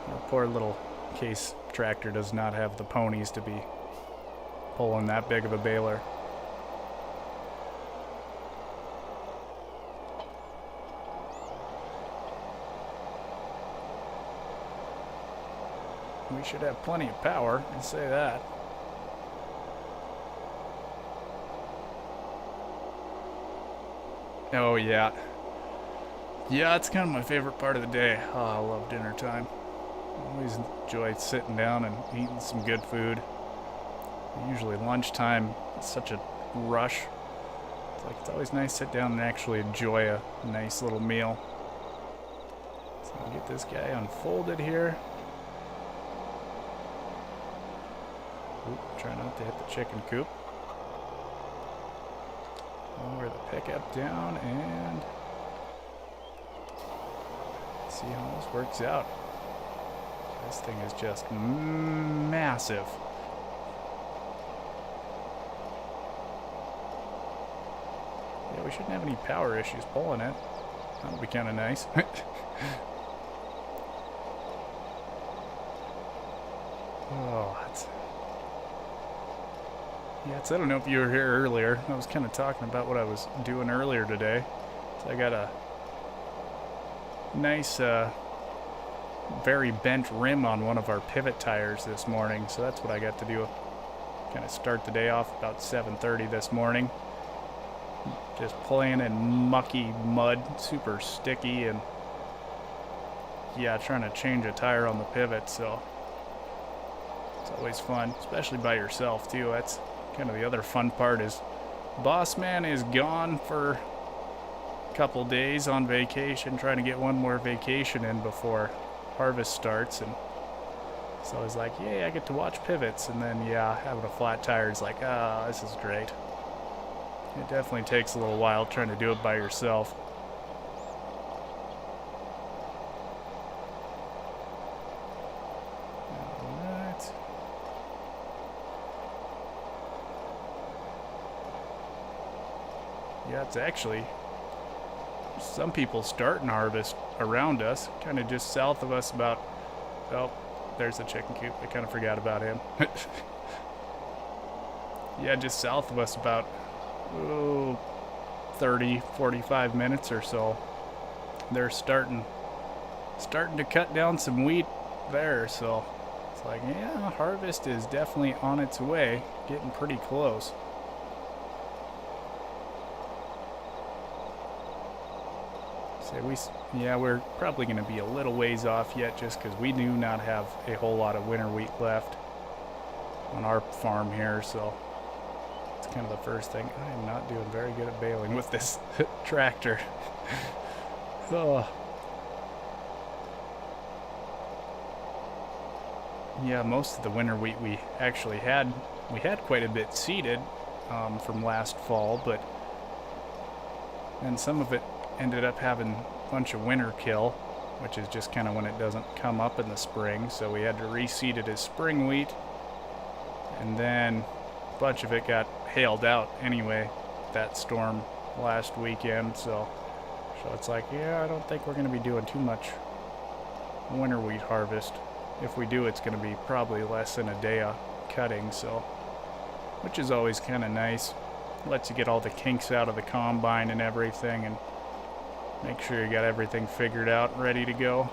our poor little case tractor does not have the ponies to be pulling that big of a baler. We should have plenty of power, I'll say that. Oh, yeah. Yeah, it's kind of my favorite part of the day. Oh, I love dinner time. I always enjoy sitting down and eating some good food. Usually lunchtime, it's such a rush. It's always nice to sit down and actually enjoy a nice little meal. So I'll get this guy unfolded here. Oop, try not to hit the chicken coop. Lower the pickup down and see how this works out. This thing is just massive. Yeah, we shouldn't have any power issues pulling it. That would be kind of nice. Oh, that's... Yeah, I don't know if you were here earlier. I was kind of talking about what I was doing earlier today. So I got a nice, very bent rim on one of our pivot tires this morning. So that's what I got to do. Kind of start the day off about 7:30 this morning. Just playing in mucky mud, super sticky, and yeah, trying to change a tire on the pivot, so it's always fun, especially by yourself too. That's kind of the other fun part is Boss Man is gone for a couple days on vacation, trying to get one more vacation in before harvest starts, and so I was like, yay, I get to watch pivots, and then yeah, having a flat tire is like, ah, this is great. It definitely takes a little while trying to do it by yourself. Alright. Yeah, it's actually some people starting harvest around us, kind of just south of us about, oh, there's the chicken coop. I kind of forgot about him. Yeah, just south of us about 30, 45 minutes or so. They're starting to cut down some wheat there, so it's like, yeah, harvest is definitely on its way, getting pretty close. So we're probably going to be a little ways off yet, just because we do not have a whole lot of winter wheat left on our farm here, so kind of the first thing. I am not doing very good at baling with this tractor. Oh. Yeah, most of the winter wheat we actually had quite a bit seeded from last fall, but then some of it ended up having a bunch of winter kill, which is just kind of when it doesn't come up in the spring, so we had to reseed it as spring wheat, and then a bunch of it got hailed out anyway, that storm last weekend, so it's like, yeah, I don't think we're going to be doing too much winter wheat harvest. If we do, it's going to be probably less than a day of cutting, so, which is always kind of nice. Lets you get all the kinks out of the combine and everything, and make sure you got everything figured out and ready to go.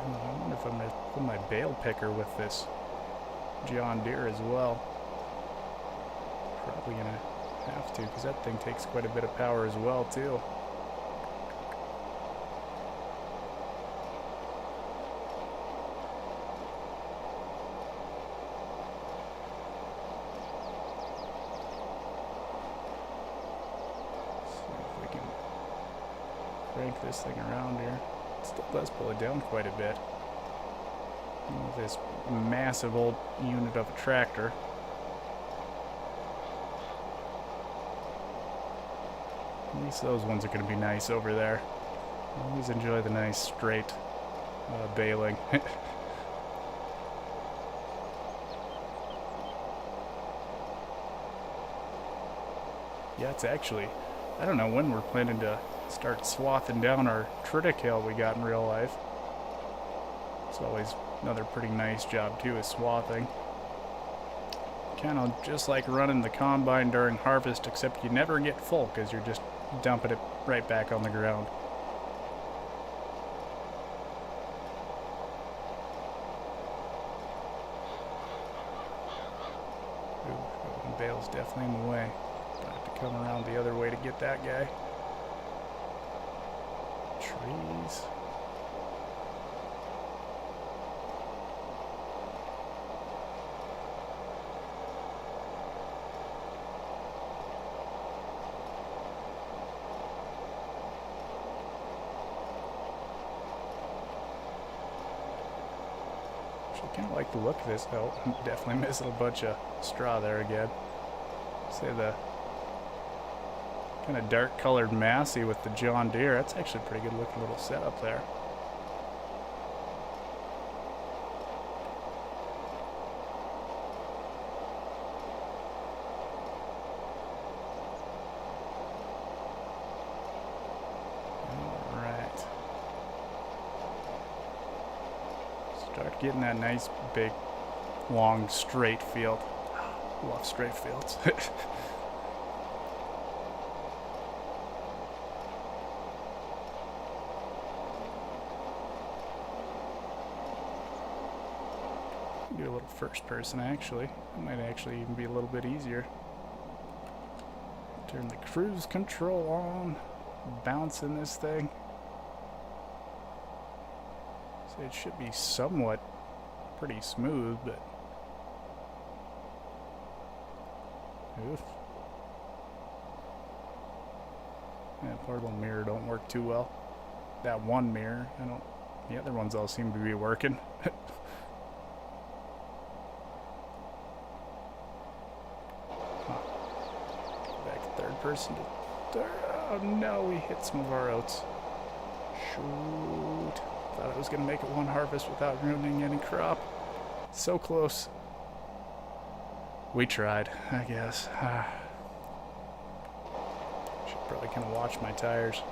I wonder if I'm going to put my bale picker with this John Deere as well. Probably going to have to, because that thing takes quite a bit of power as well, too. Crank this thing around here. It still does pull it down quite a bit. With this massive old unit of a tractor. At least those ones are going to be nice over there. I always enjoy the nice straight baling. Yeah, it's actually, I don't know when we're planning to start swathing down our triticale we got in real life. It's always another pretty nice job too, is swathing. Kind of just like running the combine during harvest, except you never get full because you're just dumping it right back on the ground. Ooh, bale's definitely in the way. Gonna have to come around the other way to get that guy. Trees. I kind of like the look of this. Oh, definitely missing a bunch of straw there again. Say the kind of dark colored Massey with the John Deere. That's actually a pretty good looking little setup there. Alright. Start getting that nice big long straight field. Love straight fields. Do a little first person actually. It might actually even be a little bit easier. Turn the cruise control on. Bouncing this thing. So it should be somewhat pretty smooth, but oof. That portable mirror don't work too well. That one mirror, the other ones all seem to be working. Back to third person to third. Oh no, we hit some of our oats. Shoot. Thought I was gonna make it one harvest without ruining any crop. So close. We tried, I guess. Should probably kind of watch my tires.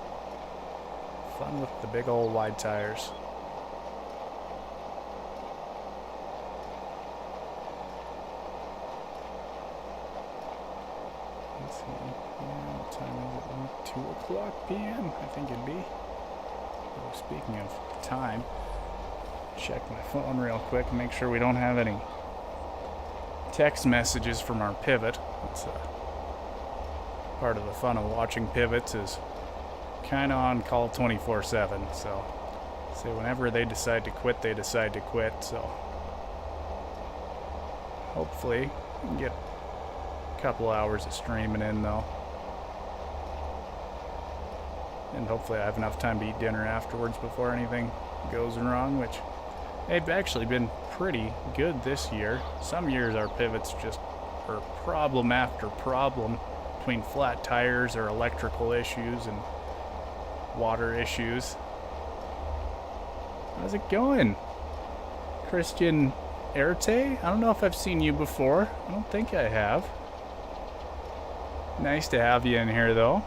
Fun with the big old wide tires. Let's see. Yeah, what time is it? 2 o'clock p.m. I think it'd be. Oh, speaking of time, check my phone real quick and make sure we don't have any text messages from our pivot. It's part of the fun of watching pivots is kind of on call 24/7. So whenever they decide to quit, they decide to quit. So hopefully we can get a couple hours of streaming in though. And hopefully I have enough time to eat dinner afterwards before anything goes wrong, which they've actually been pretty good this year. Some years our pivots just are problem after problem between flat tires or electrical issues and water issues. How's it going? Christian Erte? I don't know if I've seen you before. I don't think I have. Nice to have you in here though.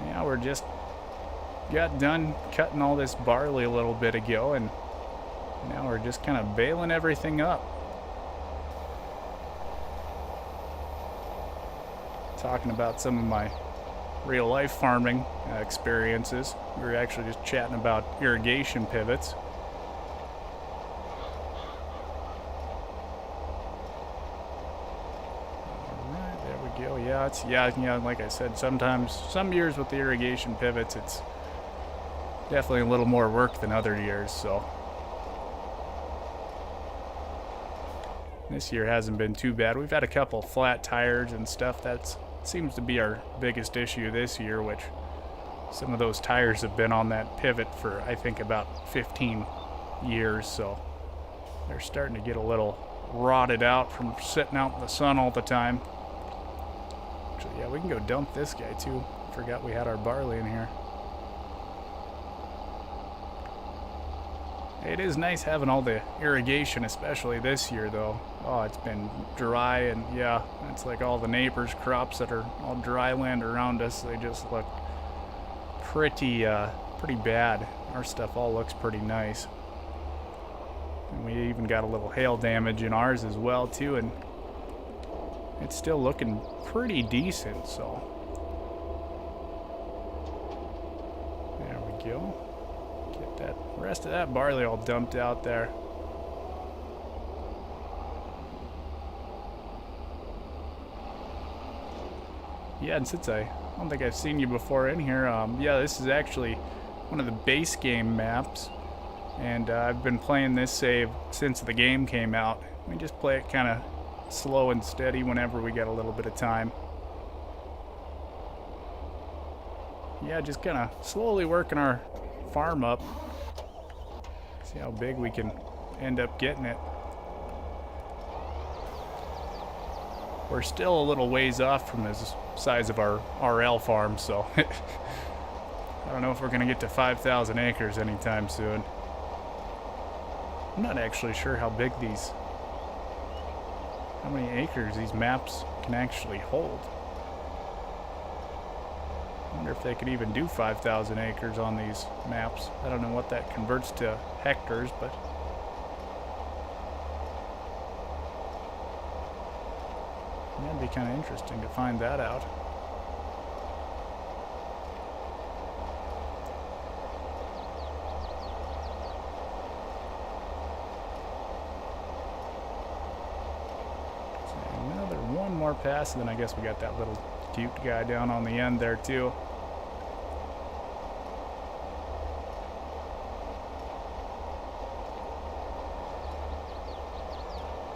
Yeah, we're just got done cutting all this barley a little bit ago, and now we're just kind of baling everything up. Talking about some of my real life farming experiences. We were actually just chatting about irrigation pivots. Alright, there we go. Yeah, like I said, sometimes, some years with the irrigation pivots, it's definitely a little more work than other years, so. This year hasn't been too bad. We've had a couple flat tires and stuff. That seems to be our biggest issue this year, which some of those tires have been on that pivot for, I think, about 15 years, so they're starting to get a little rotted out from sitting out in the sun all the time. Actually, yeah, we can go dump this guy too. Forgot we had our barley in here. It is nice having all the irrigation, especially this year though. Oh, it's been dry, and yeah, it's like all the neighbors' crops that are all dry land around us, they just look pretty bad. Our stuff all looks pretty nice. And we even got a little hail damage in ours as well too, and it's still looking pretty decent, so. There we go. Get that rest of that barley all dumped out there. Yeah, and since I don't think I've seen you before in here, yeah, this is actually one of the base game maps, and I've been playing this save since the game came out. We just play it kind of slow and steady whenever we get a little bit of time. Yeah, just kind of slowly working our farm up. See how big we can end up getting it. We're still a little ways off from the size of our RL farm, so I don't know if we're going to get to 5,000 acres anytime soon. I'm not actually sure how many acres these maps can actually hold. I wonder if they could even do 5,000 acres on these maps. I don't know what that converts to hectares, but that'd be kind of interesting to find that out. So another one more pass, and then I guess we got that little cute guy down on the end there too.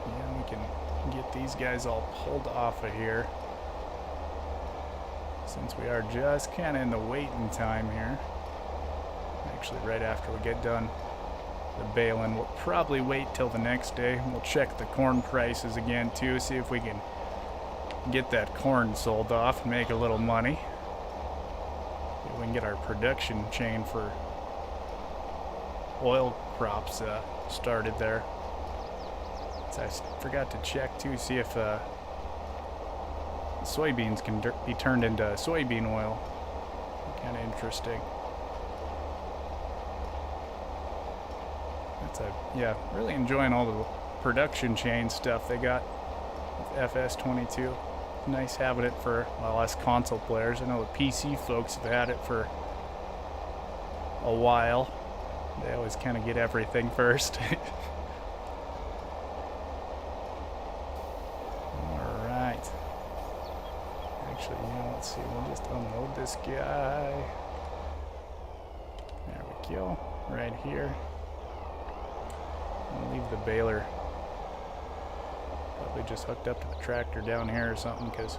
Yeah, we can get these guys all pulled off of here, since we are just kind of in the waiting time here. Actually, right after we get done the baling, we'll probably wait till the next day. We'll check the corn prices again too, see if we can get that corn sold off and make a little money. We can get our production chain for oil crops started there. So I forgot to check too, see if soybeans can be turned into soybean oil. Kind of interesting. Yeah, really enjoying all the production chain stuff they got with FS22. Nice having it for, well, us console players. I know the PC folks have had it for a while. They always kind of get everything first. Alright. Actually, let's see. We'll just unload this guy. There we go. Right here. I'll leave the baler probably just hooked up to the tractor down here or something, because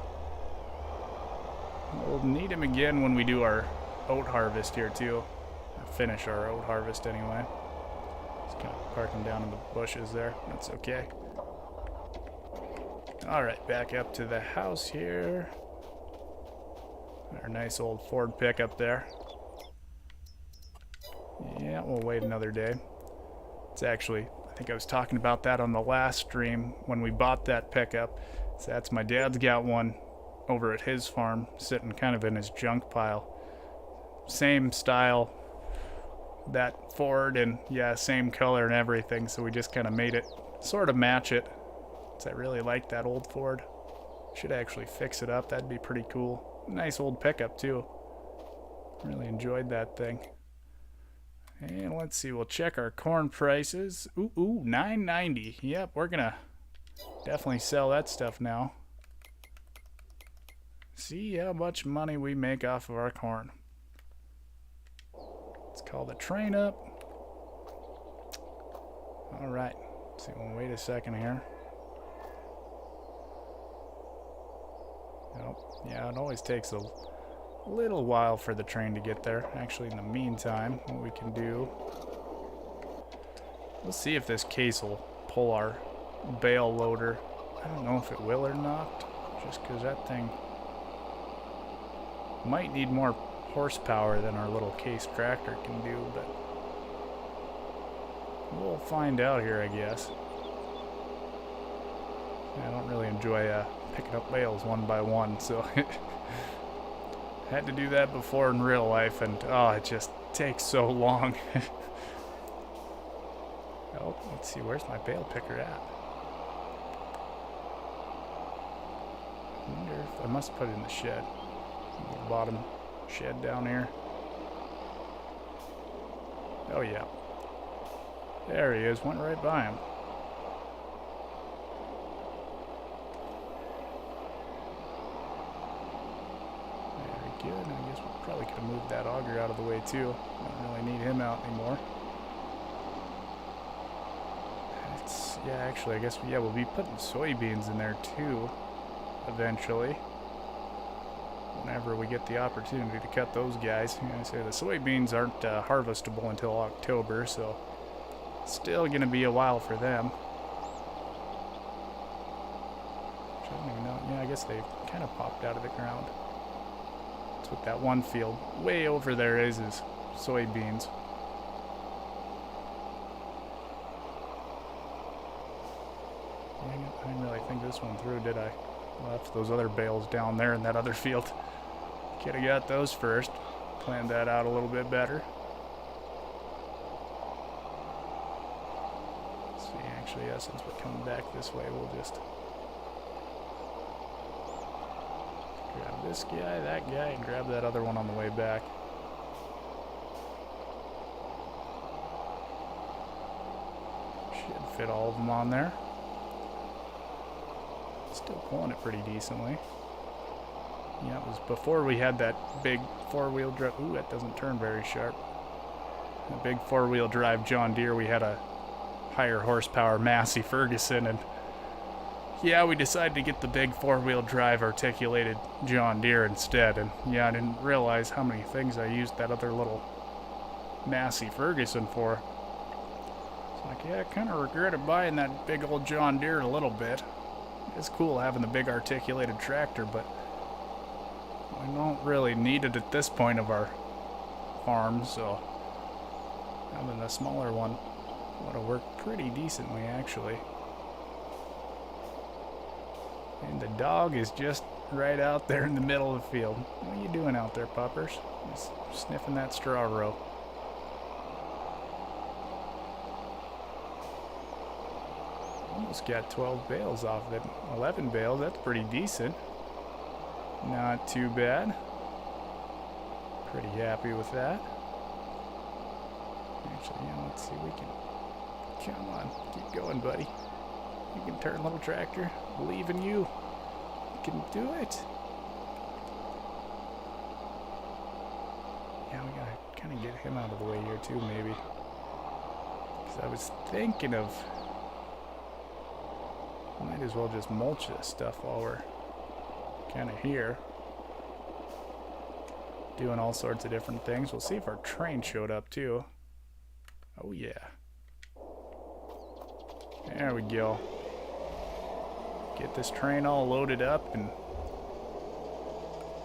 we'll need him again when we do our oat harvest here too. Finish our oat harvest anyway. Just kind of park him down in the bushes there. That's okay. Alright, back up to the house here. Our nice old Ford pickup there. Yeah, we'll wait another day. It's actually, I think I was talking about that on the last stream when we bought that pickup. So that's my dad's got one over at his farm, sitting kind of in his junk pile. Same style, that Ford, and yeah, same color and everything. So we just kind of made it sort of match it. So I really like that old Ford. Should actually fix it up. That'd be pretty cool. Nice old pickup too. Really enjoyed that thing. And let's see, we'll check our corn prices. Ooh, $9.90. Yep, we're gonna definitely sell that stuff now. See how much money we make off of our corn. Let's call the train up. Alright, so we'll wait a second here. Oh, yeah, it always takes a little while for the train to get there. Actually, in the meantime, what we can do, we'll see if this case will pull our bale loader. I don't know if it will or not, just because that thing might need more horsepower than our little case tractor can do, but we'll find out here, I guess. I don't really enjoy picking up bales one by one, so had to do that before in real life, and oh, it just takes so long. Oh, let's see, where's my bale picker at? I wonder if I must put it in the shed. The bottom shed down here. Oh yeah. There he is, went right by him. Probably could have moved that auger out of the way too. Don't really need him out anymore. Yeah, actually, I guess, yeah, we'll be putting soybeans in there too, eventually. Whenever we get the opportunity to cut those guys. You know, I say the soybeans aren't harvestable until October, so still going to be a while for them. Which I don't even know. Yeah, I guess they kind of popped out of the ground. That's what that one field way over there is soybeans. I didn't really think this one through, did I? Left those other bales down there in that other field. Could have got those first. Planned that out a little bit better. Let's see, actually, yeah, since we're coming back this way, we'll just grab this guy, that guy, and grab that other one on the way back. Should fit all of them on there. Still pulling it pretty decently. Yeah, it was before we had that big four-wheel drive. Ooh, that doesn't turn very sharp. A big four-wheel drive John Deere. We had a higher horsepower Massey Ferguson, and yeah, we decided to get the big four-wheel drive articulated John Deere instead. And yeah, I didn't realize how many things I used that other little Massey Ferguson for. It's like, yeah, I kind of regretted buying that big old John Deere a little bit. It's cool having the big articulated tractor, but we don't really need it at this point of our farm, so having a smaller one would have worked pretty decently, actually. And the dog is just right out there in the middle of the field. What are you doing out there, puppers? Just sniffing that straw row. Almost got 12 bales off of it. 11 bales, that's pretty decent. Not too bad. Pretty happy with that. Actually, yeah, let's see, we can... Come on, keep going, buddy. You can turn, little tractor. Believe in you. You can do it. Yeah, we gotta kind of get him out of the way here too, maybe. Because I was thinking of... Might as well just mulch this stuff while we're kind of here. Doing all sorts of different things. We'll see if our train showed up too. Oh yeah. There we go. Get this train all loaded up and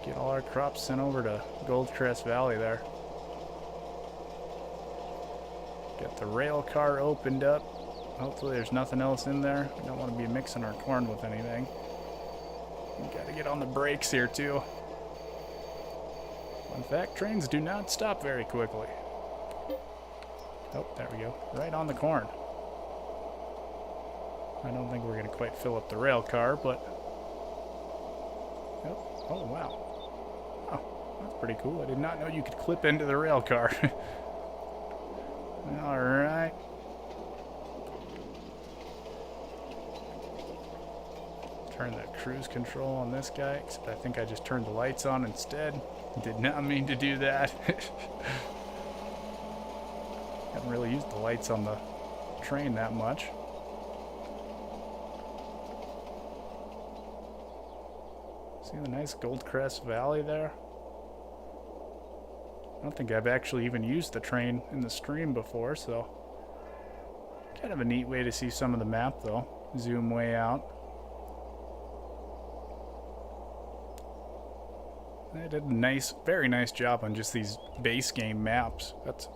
get all our crops sent over to Goldcrest Valley there. Get the rail car opened up. Hopefully there's nothing else in there. We don't want to be mixing our corn with anything. We gotta get on the brakes here too. Fun fact, trains do not stop very quickly. Oh, there we go. Right on the corn. I don't think we're gonna quite fill up the rail car, but... Oh wow. Oh, that's pretty cool. I did not know you could clip into the rail car. Alright. Turn that cruise control on this guy, except I think I just turned the lights on instead. Did not mean to do that. Haven't really used the lights on the train that much. See the nice Goldcrest Valley there? I don't think I've actually even used the train in the stream before, so kind of a neat way to see some of the map though. Zoom way out. They did a nice, very nice job on just these base game maps. That's...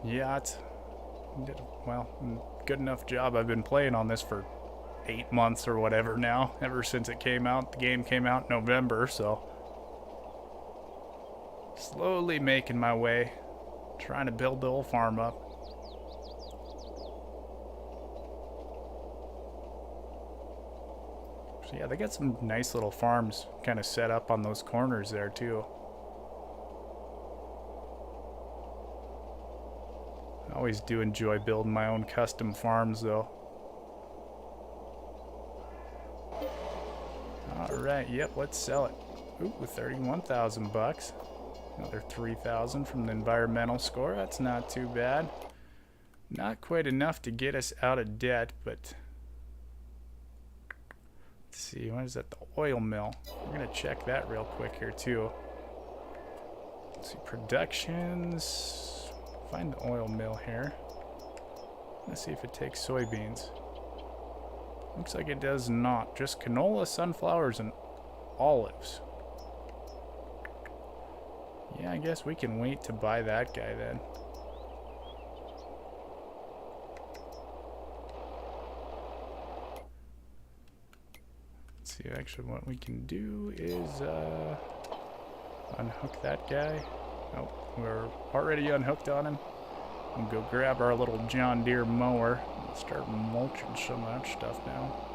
Yeah, it's... Did a, well, good enough job. I've been playing on this for 8 months or whatever now. Ever since it came out. The game came out in November, so... Slowly making my way. Trying to build the whole farm up. So yeah, they got some nice little farms kind of set up on those corners there too. I always do enjoy building my own custom farms though. Alright, yep, let's sell it. Ooh, 31,000 bucks. Another 3,000 from the environmental score. That's not too bad. Not quite enough to get us out of debt, but let's see, what is that? The oil mill. We're gonna check that real quick here too. Let's see, productions. Find the oil mill here. Let's see if it takes soybeans. Looks like it does not. Just canola, sunflowers, and olives. Yeah, I guess we can wait to buy that guy then. Let's see, actually what we can do is unhook that guy. Oh, we're already unhooked on him. We'll go grab our little John Deere mower and start mulching some of that stuff now.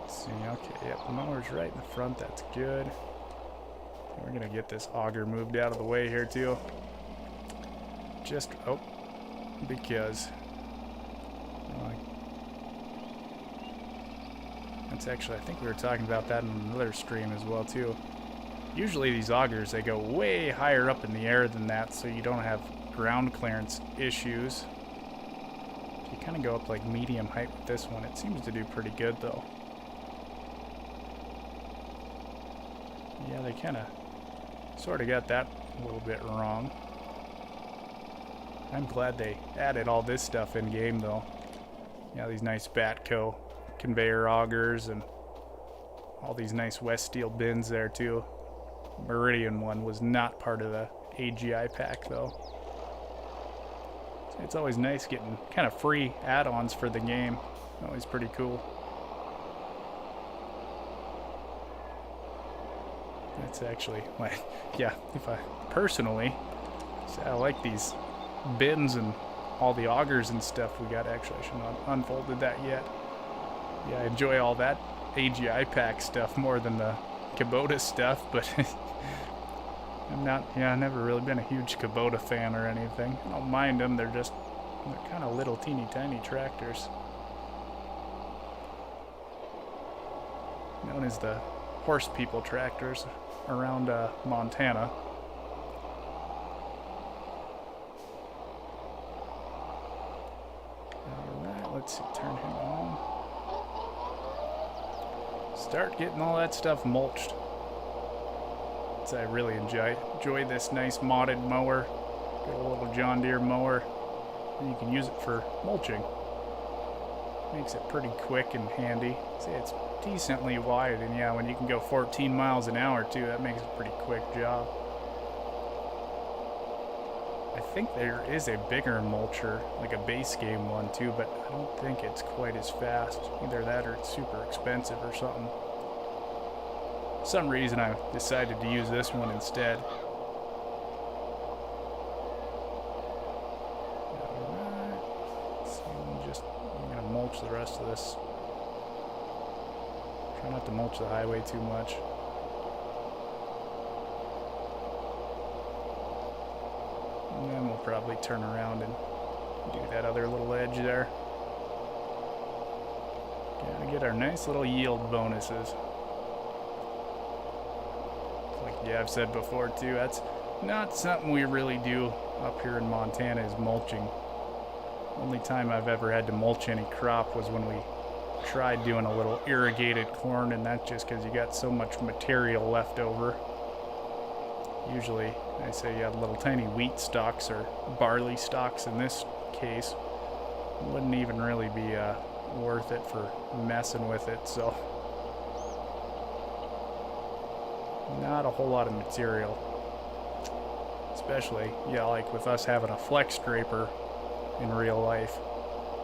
Let's see, okay, yep, the mower's right in the front, that's good. We're gonna get this auger moved out of the way here too. Just, oh, because that's actually, I think we were talking about that in another stream as well too. Usually these augers, they go way higher up in the air than that, so you don't have ground clearance issues. If you kind of go up like medium height with this one, it seems to do pretty good though. Yeah, they kind of sort of got that a little bit wrong. I'm glad they added all this stuff in game though. Yeah, these nice Batco conveyor augers and all these nice West Steel bins there too. Meridian one was not part of the AGI pack though. It's always nice getting kind of free add-ons for the game. Always pretty cool. That's actually, like, yeah, if I personally, I like these bins and all the augers and stuff we got. Actually, I shouldn't have unfolded that yet. Yeah, I enjoy all that AGI pack stuff more than the Kubota stuff, but I'm not, yeah, I've never really been a huge Kubota fan or anything. I don't mind them, they're kind of little teeny tiny tractors. Known as the horse people tractors around Montana. Alright, let's see, turn him on. Start getting all that stuff mulched. So I really enjoy this nice modded mower. Got a little John Deere mower, and you can use it for mulching. Makes it pretty quick and handy. See, it's decently wide, and yeah, when you can go 14 miles an hour too, that makes it a pretty quick job. I think there is a bigger mulcher, like a base game one too, but I don't think it's quite as fast. Either that or it's super expensive or something. For some reason I decided to use this one instead. Alright, so I'm gonna mulch the rest of this. Try not to mulch the highway too much. And then we'll probably turn around and do that other little edge there. Gotta get our nice little yield bonuses. Like, yeah, I've said before too, that's not something we really do up here in Montana is mulching. Only time I've ever had to mulch any crop was when we tried doing a little irrigated corn, and that's just because you got so much material left over. Usually, I say you have little tiny wheat stalks or barley stalks in this case. Wouldn't even really be worth it for messing with it, so not a whole lot of material. Especially, yeah, like with us having a flex draper in real life.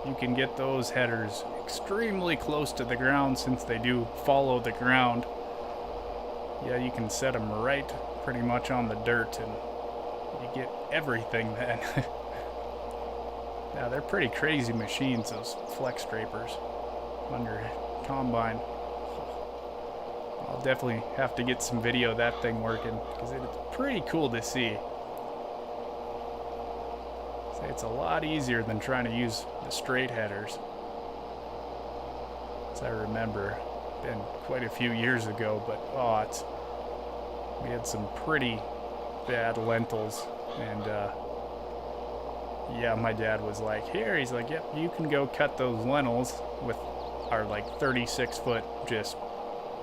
You can get those headers extremely close to the ground since they do follow the ground. Yeah, you can set them right pretty much on the dirt and you get everything then. Yeah, they're pretty crazy machines, those flex drapers on your combine. I'll definitely have to get some video of that thing working because it's pretty cool to see. It's a lot easier than trying to use the straight headers. As I remember, been quite a few years ago, but we had some pretty bad lentils, and yeah, my dad was like, here, he's like, yep, you can go cut those lentils with our like 36-foot just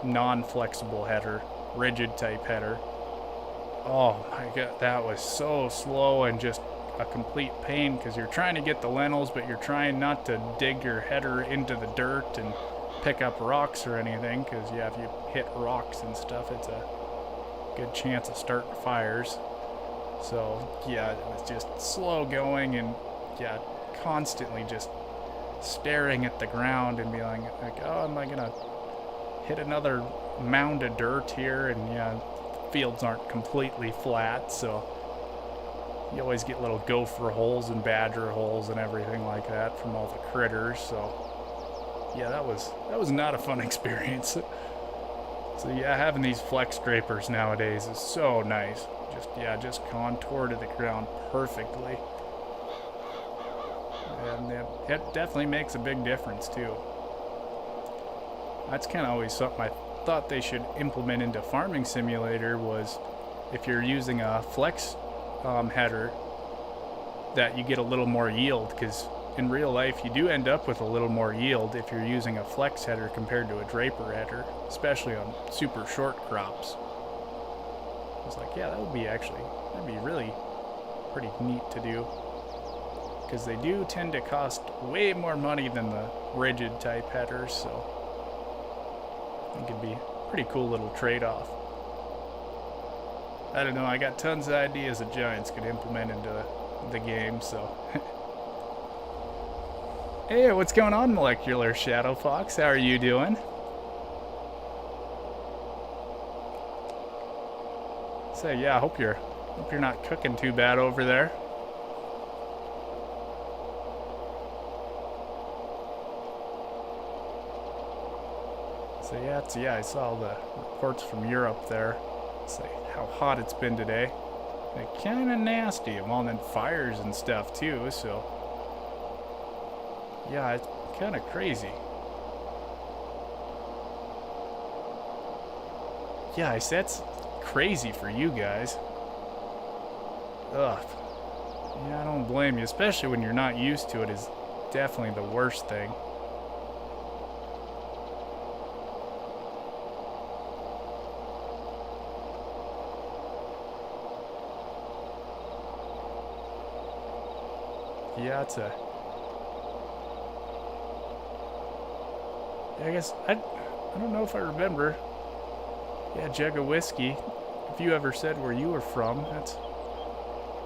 non-flexible header, rigid type header. Oh my god, that was so slow and just a complete pain, because you're trying to get the lentils, but you're trying not to dig your header into the dirt and pick up rocks or anything, because yeah, if you hit rocks and stuff, it's a good chance of starting fires. So yeah, it was just slow going, and yeah, constantly just staring at the ground and being like, oh, am I gonna hit another mound of dirt here? And yeah, fields aren't completely flat, so you always get little gopher holes and badger holes and everything like that from all the critters. So yeah, that was not a fun experience. So yeah, having these flex drapers nowadays is so nice. Just contour to the ground perfectly. And it definitely makes a big difference too. That's kind of always something I thought they should implement into Farming Simulator, was if you're using a flex header, that you get a little more yield, because in real life you do end up with a little more yield if you're using a flex header compared to a draper header, especially on super short crops. I was like, yeah, that'd be really pretty neat to do, because they do tend to cost way more money than the rigid type headers, so it could be a pretty cool little trade-off. I don't know, I got tons of ideas that Giants could implement into the game, so. Hey, what's going on, Molecular Shadow Fox? How are you doing? So yeah, I hope you're not cooking too bad over there. So yeah, I saw the reports from Europe there. Say how hot it's been today. Like, kind of nasty. Well, and then fires and stuff too. So yeah, it's kind of crazy. Yeah, I said it's crazy for you guys. Ugh. Yeah, I don't blame you, especially when you're not used to it. Is definitely the worst thing. Yeah, it's a... I guess, I don't know if I remember. Yeah, jug of whiskey. If you ever said where you were from, that's...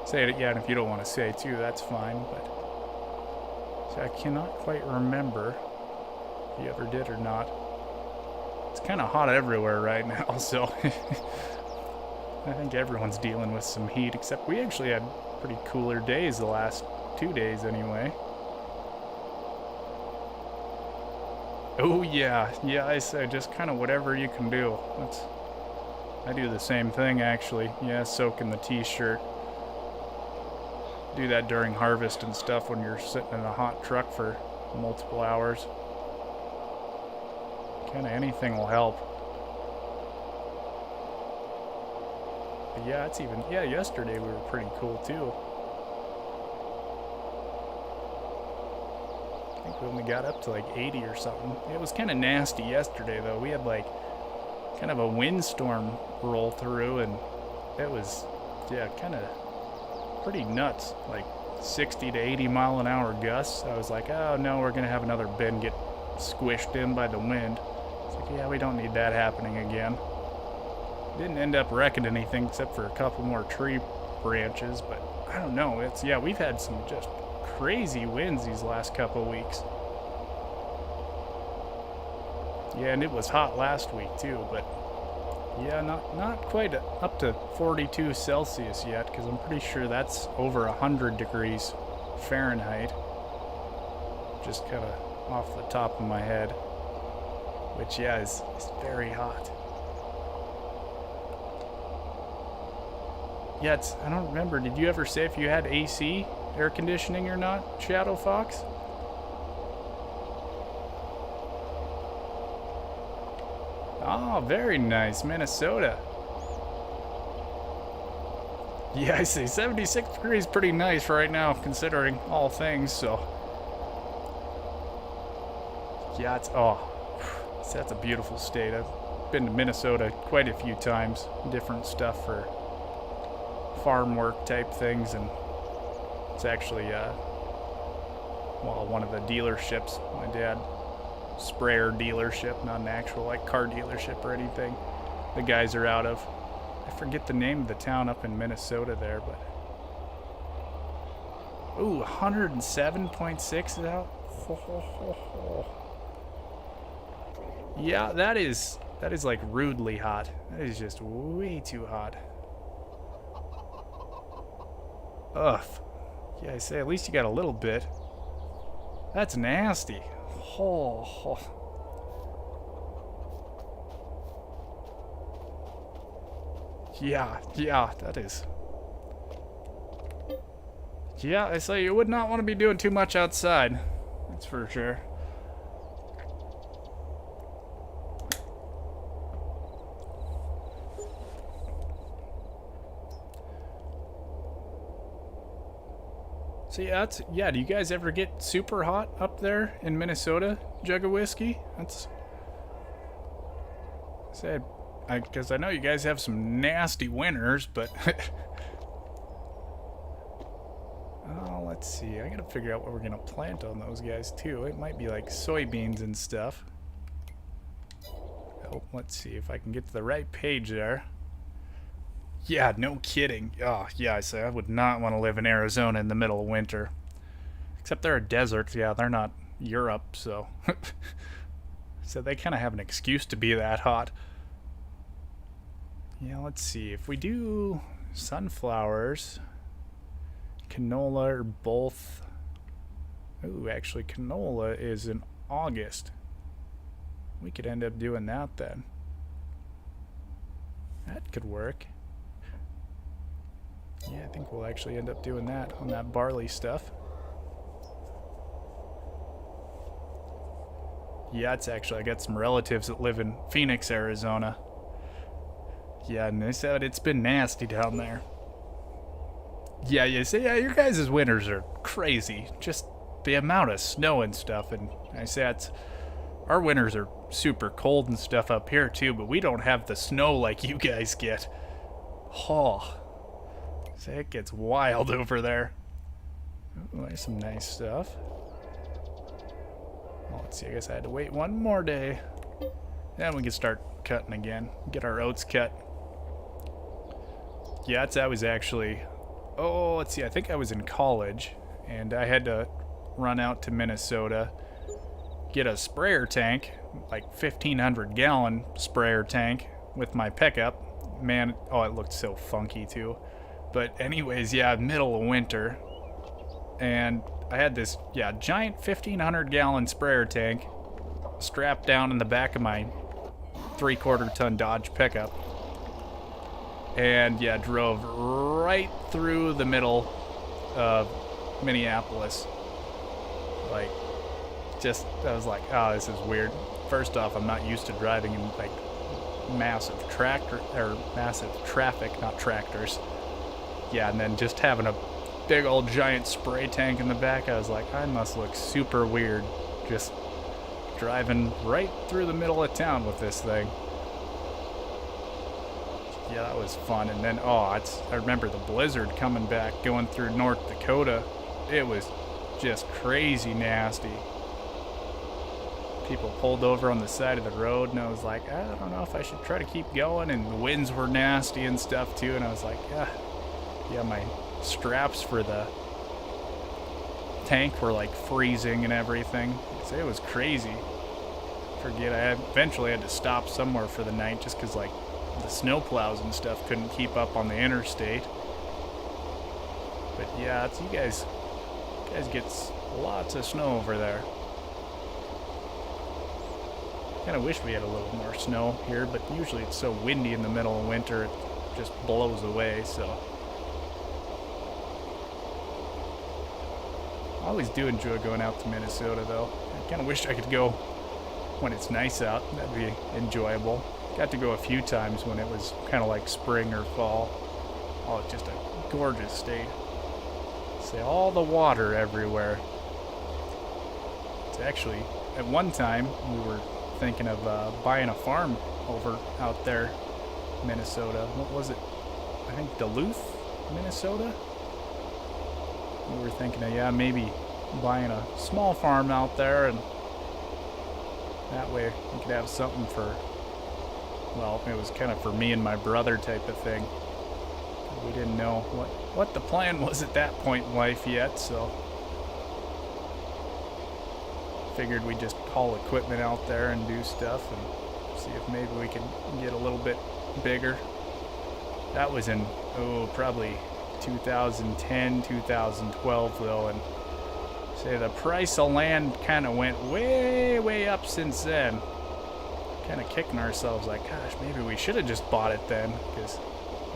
Say it, yeah, and if you don't want to say too, that's fine, but... So I cannot quite remember if you ever did or not. It's kind of hot everywhere right now, so... I think everyone's dealing with some heat, except we actually had pretty cooler days the last 2 days anyway. Oh yeah, I said just kind of whatever you can do. I do the same thing actually. Yeah, soak in the t-shirt. Do that during harvest and stuff when you're sitting in a hot truck for multiple hours. Kind of anything will help. But yeah, it's even, yeah, yesterday we were pretty cool too. I think we only got up to like 80 or something. It was kind of nasty yesterday though. We had like kind of a windstorm roll through, and it was, yeah, kind of pretty nuts. Like 60 to 80 mile an hour gusts. I was like, oh no, we're gonna have another bin get squished in by the wind. It's like, yeah, we don't need that happening again. Didn't end up wrecking anything except for a couple more tree branches, but I don't know. It's, yeah, we've had some just crazy winds these last couple weeks. Yeah, and it was hot last week too, but yeah, not quite up to 42 Celsius yet, because I'm pretty sure that's over 100 degrees Fahrenheit. Just kind of off the top of my head, which yeah, is very hot. Yeah, I don't remember. Did you ever say if you had AC air conditioning or not, Shadow Fox? Oh, very nice, Minnesota. Yeah, I see. 76 degrees pretty nice right now, considering all things, so. Yeah, it's, oh, that's a beautiful state. I've been to Minnesota quite a few times. Different stuff for farm work type things, and it's actually, well, one of the dealerships. My dad, sprayer dealership, not an actual, like, car dealership or anything. The guys are out of. I forget the name of the town up in Minnesota there, but. Ooh, 107.6 is out. Ho, ho, ho, ho. Yeah, that is like rudely hot. That is just way too hot. Ugh. Yeah, I say at least you got a little bit. That's nasty. Oh, oh. Yeah, that is. Yeah, I say you would not want to be doing too much outside. That's for sure. So yeah, do you guys ever get super hot up there in Minnesota? Jug of whiskey? That's. Say, because I know you guys have some nasty winters, but. Oh, let's see. I gotta figure out what we're gonna plant on those guys too. It might be like soybeans and stuff. Oh, let's see if I can get to the right page there. Yeah, no kidding. Oh, yeah, I say I would not want to live in Arizona in the middle of winter. Except they're a desert. Yeah, they're not Europe, so. So they kind of have an excuse to be that hot. Yeah, let's see. If we do sunflowers, canola, or both. Ooh, actually, canola is in August. We could end up doing that then. That could work. Yeah, I think we'll actually end up doing that on that barley stuff. Yeah, it's actually, I got some relatives that live in Phoenix, Arizona. Yeah, and they said it's been nasty down there. Yeah, you say, yeah, your guys' winters are crazy. Just the amount of snow and stuff. And I say it's, our winters are super cold and stuff up here too, but we don't have the snow like you guys get. Oh. So it gets wild over there. Ooh, there's some nice stuff. Well, let's see, I guess I had to wait one more day. Then we can start cutting again. Get our oats cut. Yeah, I was actually... Oh, let's see, I think I was in college. And I had to run out to Minnesota. Get a sprayer tank. Like 1,500 gallon sprayer tank. With my pickup. Man, oh, it looked so funky too. But anyways, yeah, middle of winter. And I had this, yeah, giant 1,500 gallon sprayer tank strapped down in the back of my 3/4 ton Dodge pickup. And yeah, drove right through the middle of Minneapolis. Like, just, I was like, oh, this is weird. First off, I'm not used to driving in like massive traffic, not tractors. Yeah, and then just having a big old giant spray tank in the back, I was like, I must look super weird just driving right through the middle of town with this thing. Yeah, that was fun. And then, I remember the blizzard coming back, going through North Dakota. It was just crazy nasty. People pulled over on the side of the road, and I was like, I don't know if I should try to keep going. And the winds were nasty and stuff too, and I was like, yeah, my straps for the tank were like freezing and everything. So it was crazy. Forget, I eventually had to stop somewhere for the night just because like the snow plows and stuff couldn't keep up on the interstate. But yeah, it's, you guys get lots of snow over there. Kind of wish we had a little more snow here, but usually it's so windy in the middle of winter it just blows away, so. always do enjoy going out to Minnesota, though. I kind of wish I could go when it's nice out. That'd be enjoyable. Got to go a few times when it was kind of like spring or fall. Oh, it's just a gorgeous state. See all the water everywhere. It's actually, at one time, we were thinking of buying a farm over out there, Minnesota. What was it? I think Duluth, Minnesota? We were thinking of, yeah, maybe buying a small farm out there, and that way we could have something for, well, it was kind of for me and my brother type of thing. We didn't know what the plan was at that point in life yet, so figured we'd just haul equipment out there and do stuff and see if maybe we could get a little bit bigger. That was in, probably 2010, 2012 though, and say the price of land kind of went way up since then. Kind of kicking ourselves like, gosh, maybe we should have just bought it then, because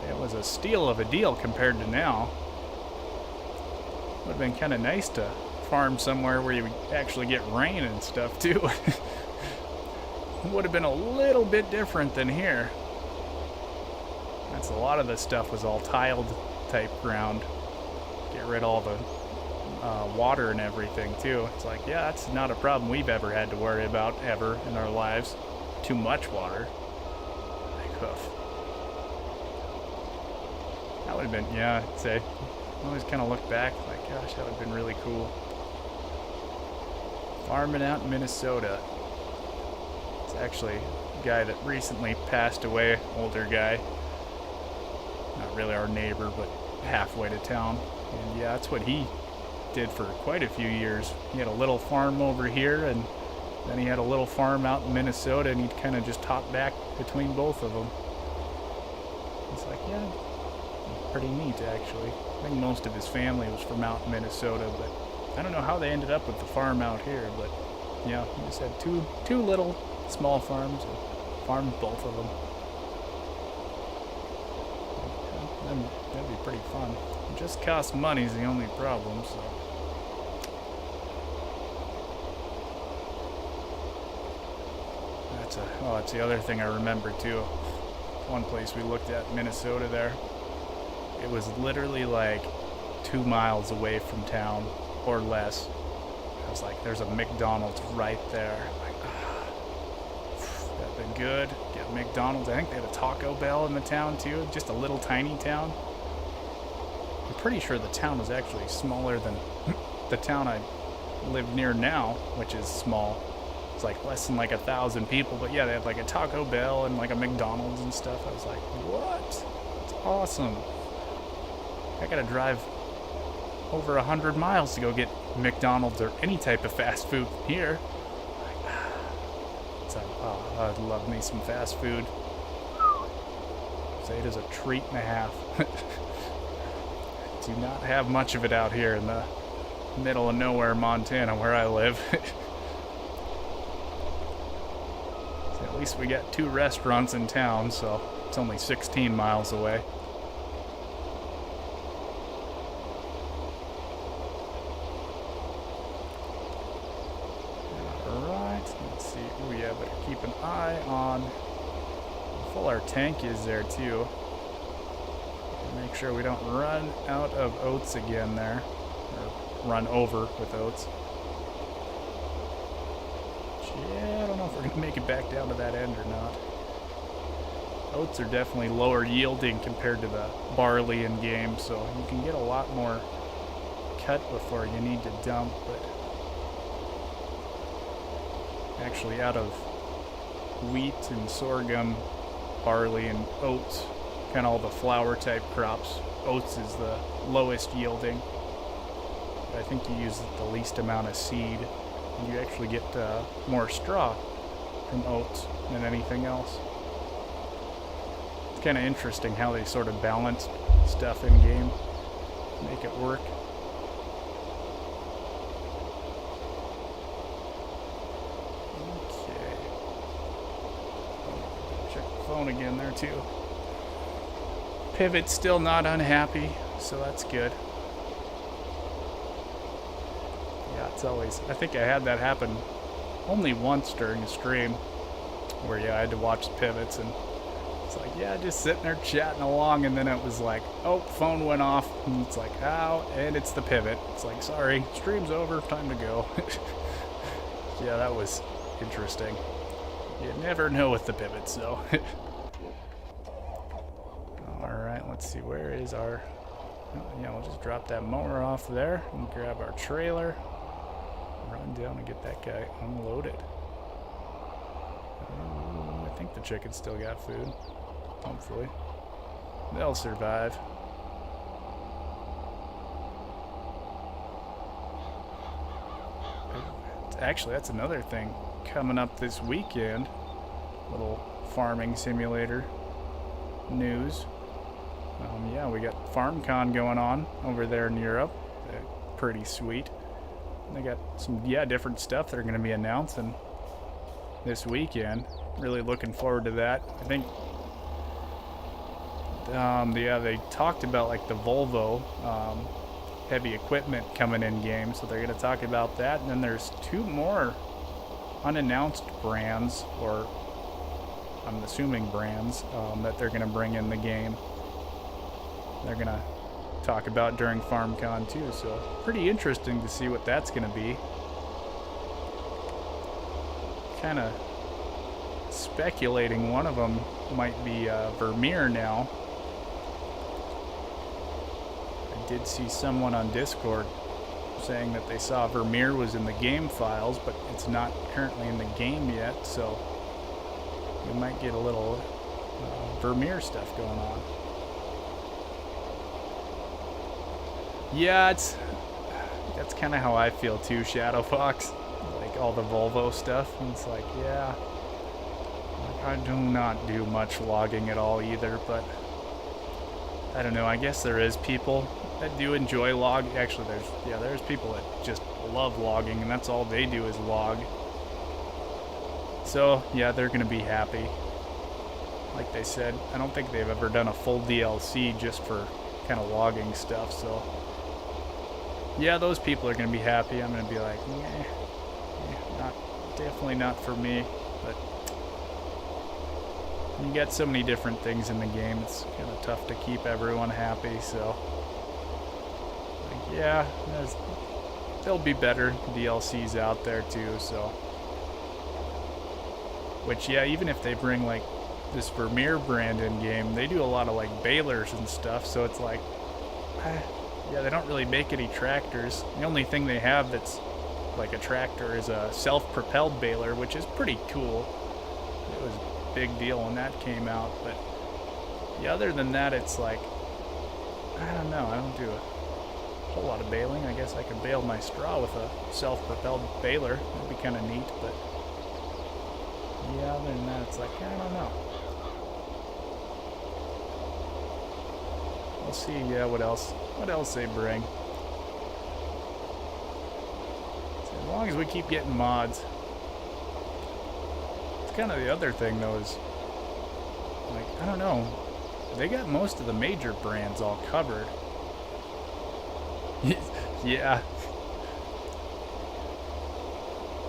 it was a steal of a deal compared to now. Would have been kind of nice to farm somewhere where you would actually get rain and stuff too. Would have been a little bit different than here. That's a lot of the stuff was all tiled type ground. Get rid of all the water and everything too. It's like, yeah, that's not a problem we've ever had to worry about ever in our lives. Too much water. Like, hoof. That would have been, yeah, I'd say. I always kind of look back like, gosh, that would have been really cool. Farming out in Minnesota. It's actually a guy that recently passed away, older guy. Not really our neighbor, but halfway to town. And yeah, that's what he did for quite a few years. He had a little farm over here, and then he had a little farm out in Minnesota, and he'd kind of just hop back between both of them. It's like, yeah, pretty neat actually. I think most of his family was from out in Minnesota, but I don't know how they ended up with the farm out here, but yeah, he just had two little small farms and farmed both of them. That'd be pretty fun. It just costs money is the only problem, so. That's the other thing I remember too. One place we looked at in Minnesota there. It was literally like 2 miles away from town or less. I was like, there's a McDonald's right there. I'm like, that'd been good. Get McDonald's. I think they had a Taco Bell in the town too. Just a little tiny town. I'm pretty sure the town was actually smaller than the town I live near now, which is small. It's like less than like 1,000 people, but yeah, they had like a Taco Bell and like a McDonald's and stuff. I was like, what? It's awesome. I gotta drive over 100 miles to go get McDonald's or any type of fast food here. It's like, oh, I'd love me some fast food. Say it is a treat and a half. Do not have much of it out here in the middle of nowhere, Montana, where I live. So at least we got 2 restaurants in town, so it's only 16 miles away. Alright, let's see. Oh yeah, better keep an eye on how full our tank is there too. Make sure we don't run out of oats again there, or run over with oats. Yeah, I don't know if we're going to make it back down to that end or not. Oats are definitely lower yielding compared to the barley in game, so you can get a lot more cut before you need to dump, but actually out of wheat and sorghum, barley and oats, kind of all the flour type crops, oats is the lowest yielding. I think you use the least amount of seed, and you actually get more straw from oats than anything else. It's kind of interesting how they sort of balance stuff in game, make it work. Okay. Check the phone again there too. Pivot's still not unhappy, so that's good. It's always, I think I had that happen only once during a stream where, yeah, I had to watch the pivots, and it's like, yeah, just sitting there chatting along, and then it was like, oh, phone went off, and it's like, ow, and it's the pivot. It's like, sorry, stream's over, time to go. Yeah, that was interesting. You never know with the pivots, though. Alright, let's see, where is our... Oh, yeah, we'll just drop that mower off there and grab our trailer. Run down and get that guy unloaded. I think the chickens still got food. Hopefully. They'll survive. Actually, that's another thing coming up this weekend. Little farming simulator news. Yeah, we got FarmCon going on over there in Europe. Pretty sweet. They got some, yeah, different stuff that are going to be announcing this weekend. Really looking forward to that. I think, yeah, they talked about like the Volvo heavy equipment coming in game, so they're going to talk about that. And then there's 2 more unannounced brands, or I'm assuming brands, that they're going to bring in the game. They're going to talk about during FarmCon too, so pretty interesting to see what that's going to be. Kind of speculating one of them might be Vermeer now. I did see someone on Discord saying that they saw Vermeer was in the game files, but it's not currently in the game yet, so we might get a little Vermeer stuff going on. Yeah, that's kind of how I feel too, Shadow Fox. Like all the Volvo stuff, and it's like, yeah, like I do not do much logging at all either, but I don't know, I guess there is people that do enjoy log. Actually, there's people that just love logging, and that's all they do is log. So, yeah, they're going to be happy. Like they said, I don't think they've ever done a full DLC just for kind of logging stuff, so yeah, those people are going to be happy. I'm going to be like, definitely not for me, but you get so many different things in the game, it's kind of tough to keep everyone happy, so like, yeah, there'll be better DLCs out there too, so which, yeah, even if they bring like this Vermeer brand in game, they do a lot of like balers and stuff, so it's like, yeah, they don't really make any tractors. The only thing they have that's like a tractor is a self-propelled baler, which is pretty cool. It was a big deal when that came out, but yeah, other than that, it's like, I don't know, I don't do a whole lot of baling. I guess I could bale my straw with a self-propelled baler. That'd be kind of neat, but yeah, other than that, it's like, I don't know. We'll see, yeah, what else they bring. So as long as we keep getting mods. It's kind of the other thing, though, is, like, I don't know, they got most of the major brands all covered. Yeah.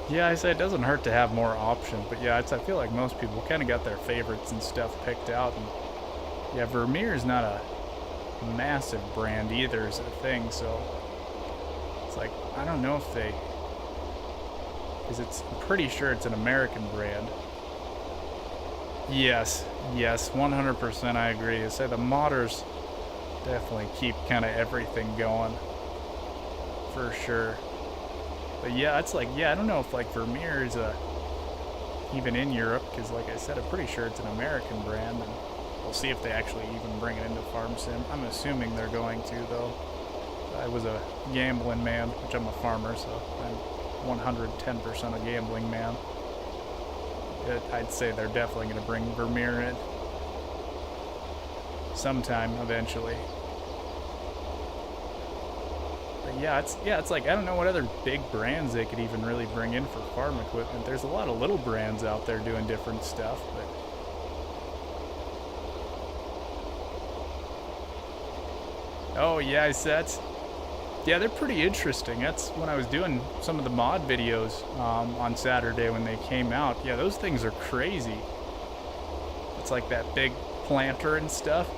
Yeah, I say it doesn't hurt to have more options, but yeah, I feel like most people kind of got their favorites and stuff picked out. And yeah, Vermeer is not a massive brand either, is a thing, so it's like, I don't know if they, because I'm pretty sure it's an American brand. Yes, 100% I agree. I say the modders definitely keep kind of everything going, for sure. But yeah, it's like, yeah, I don't know if like Vermeer is even in Europe, because like I said, I'm pretty sure it's an American brand, and we'll see if they actually even bring it into Farm Sim. I'm assuming they're going to, though. I was a gambling man, which I'm a farmer, so I'm 110% a gambling man. I'd say they're definitely going to bring Vermeer in sometime eventually. But yeah, it's like, I don't know what other big brands they could even really bring in for farm equipment. There's a lot of little brands out there doing different stuff, but oh yeah, Yeah, they're pretty interesting. That's when I was doing some of the mod videos on Saturday when they came out. Yeah, those things are crazy. It's like that big planter and stuff.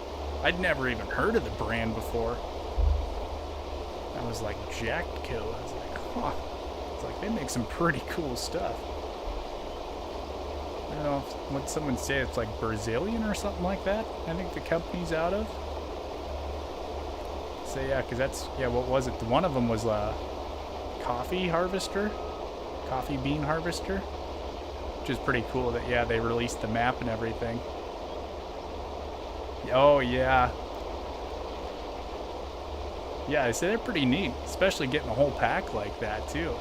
I'd never even heard of the brand before. I was like, Jactco. I was like, huh. It's like they make some pretty cool stuff. I don't know what someone say. It's like Brazilian or something like that. I think the company's out of. So yeah, because that's, yeah, what was it? One of them was a coffee harvester, coffee bean harvester, which is pretty cool that, yeah, they released the map and everything. Oh yeah. Yeah, I say they're pretty neat, especially getting a whole pack like that too.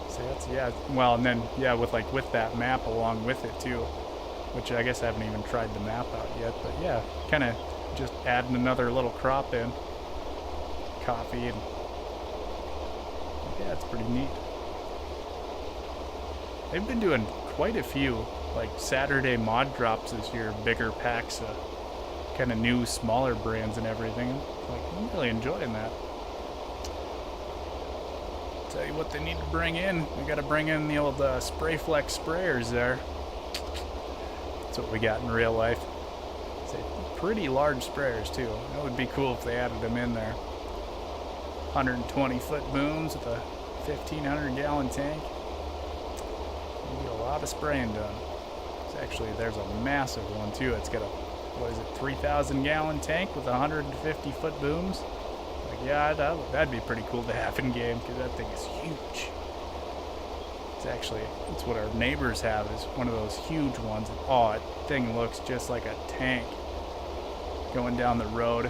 So that's, yeah, well, and then, yeah, with that map along with it too, which I guess I haven't even tried the map out yet, but yeah, kind of just adding another little crop in, coffee, and yeah, it's pretty neat. They've been doing quite a few, like Saturday mod drops this year, bigger packs of kind of new, smaller brands and everything. Like, I'm really enjoying that. Tell you what they need to bring in. We got to bring in the old Sprayflex sprayers there. That's what we got in real life. It's pretty large sprayers too. That would be cool if they added them in there. 120 foot booms with a 1,500 gallon tank. You get a lot of spraying done. It's actually, there's a massive one too. It's got a, what is it, 3,000 gallon tank with 150 foot booms. Like, yeah, that'd be pretty cool to have in game because that thing is huge. It's actually, it's what our neighbors have, is one of those huge ones. Oh, that thing looks just like a tank going down the road.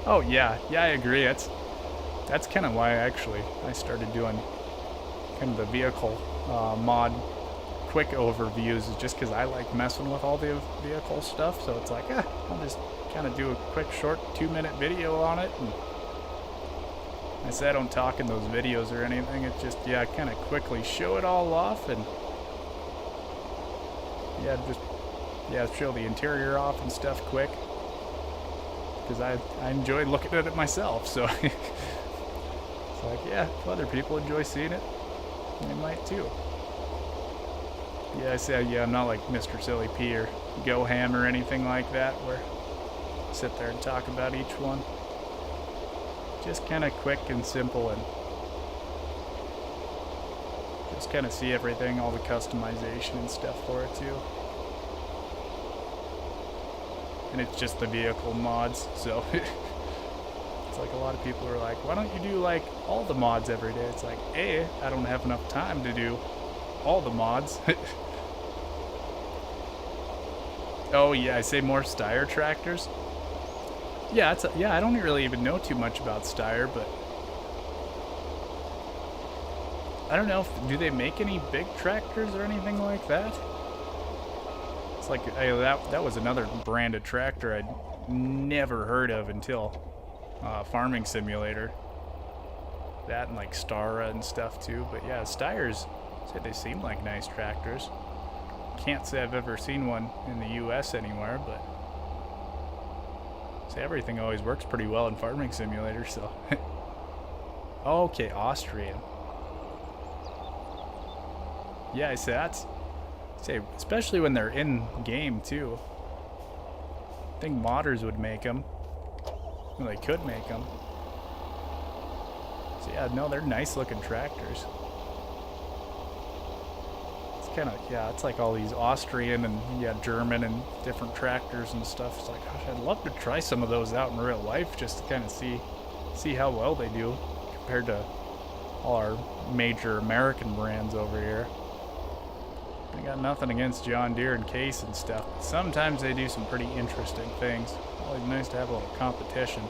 Oh yeah, I agree. That's kind of why I started doing kind of the vehicle mod quick overviews, is just because I like messing with all the vehicle stuff. So it's like, I'll just kind of do a quick short 2-minute video on it. And I say I don't talk in those videos or anything. It's just, yeah, kind of quickly show it all off and yeah, just, yeah, show the interior off and stuff quick. Because I enjoy looking at it myself, so it's like, yeah, if other people enjoy seeing it, they might too. Yeah, I say, yeah, I'm not like Mr. Silly P or GoHam or anything like that, where I sit there and talk about each one. Just kind of quick and simple, and just kind of see everything, all the customization and stuff for it too. And it's just the vehicle mods, so it's like a lot of people are like, why don't you do like all the mods every day? It's like, A, I don't have enough time to do all the mods. Oh yeah, I say more Steyr tractors. Yeah, I don't really even know too much about Steyr, but I don't know, do they make any big tractors or anything like that? It's like, that was another brand of tractor I'd never heard of until Farming Simulator. That and like Stara and stuff too. But yeah, Steyrs, they seem like nice tractors. Can't say I've ever seen one in the US anywhere, but everything always works pretty well in Farming Simulator, so. Okay, Austrian. Yeah, I say especially when they're in game too. I think modders would make them. Well, they could make them. So yeah, no, they're nice looking tractors. It's kind of, yeah, it's like all these Austrian and, yeah, German and different tractors and stuff. It's like, gosh, I'd love to try some of those out in real life just to kind of see how well they do compared to all our major American brands over here. I got nothing against John Deere and Case and stuff, but sometimes they do some pretty interesting things. Always nice to have a little competition.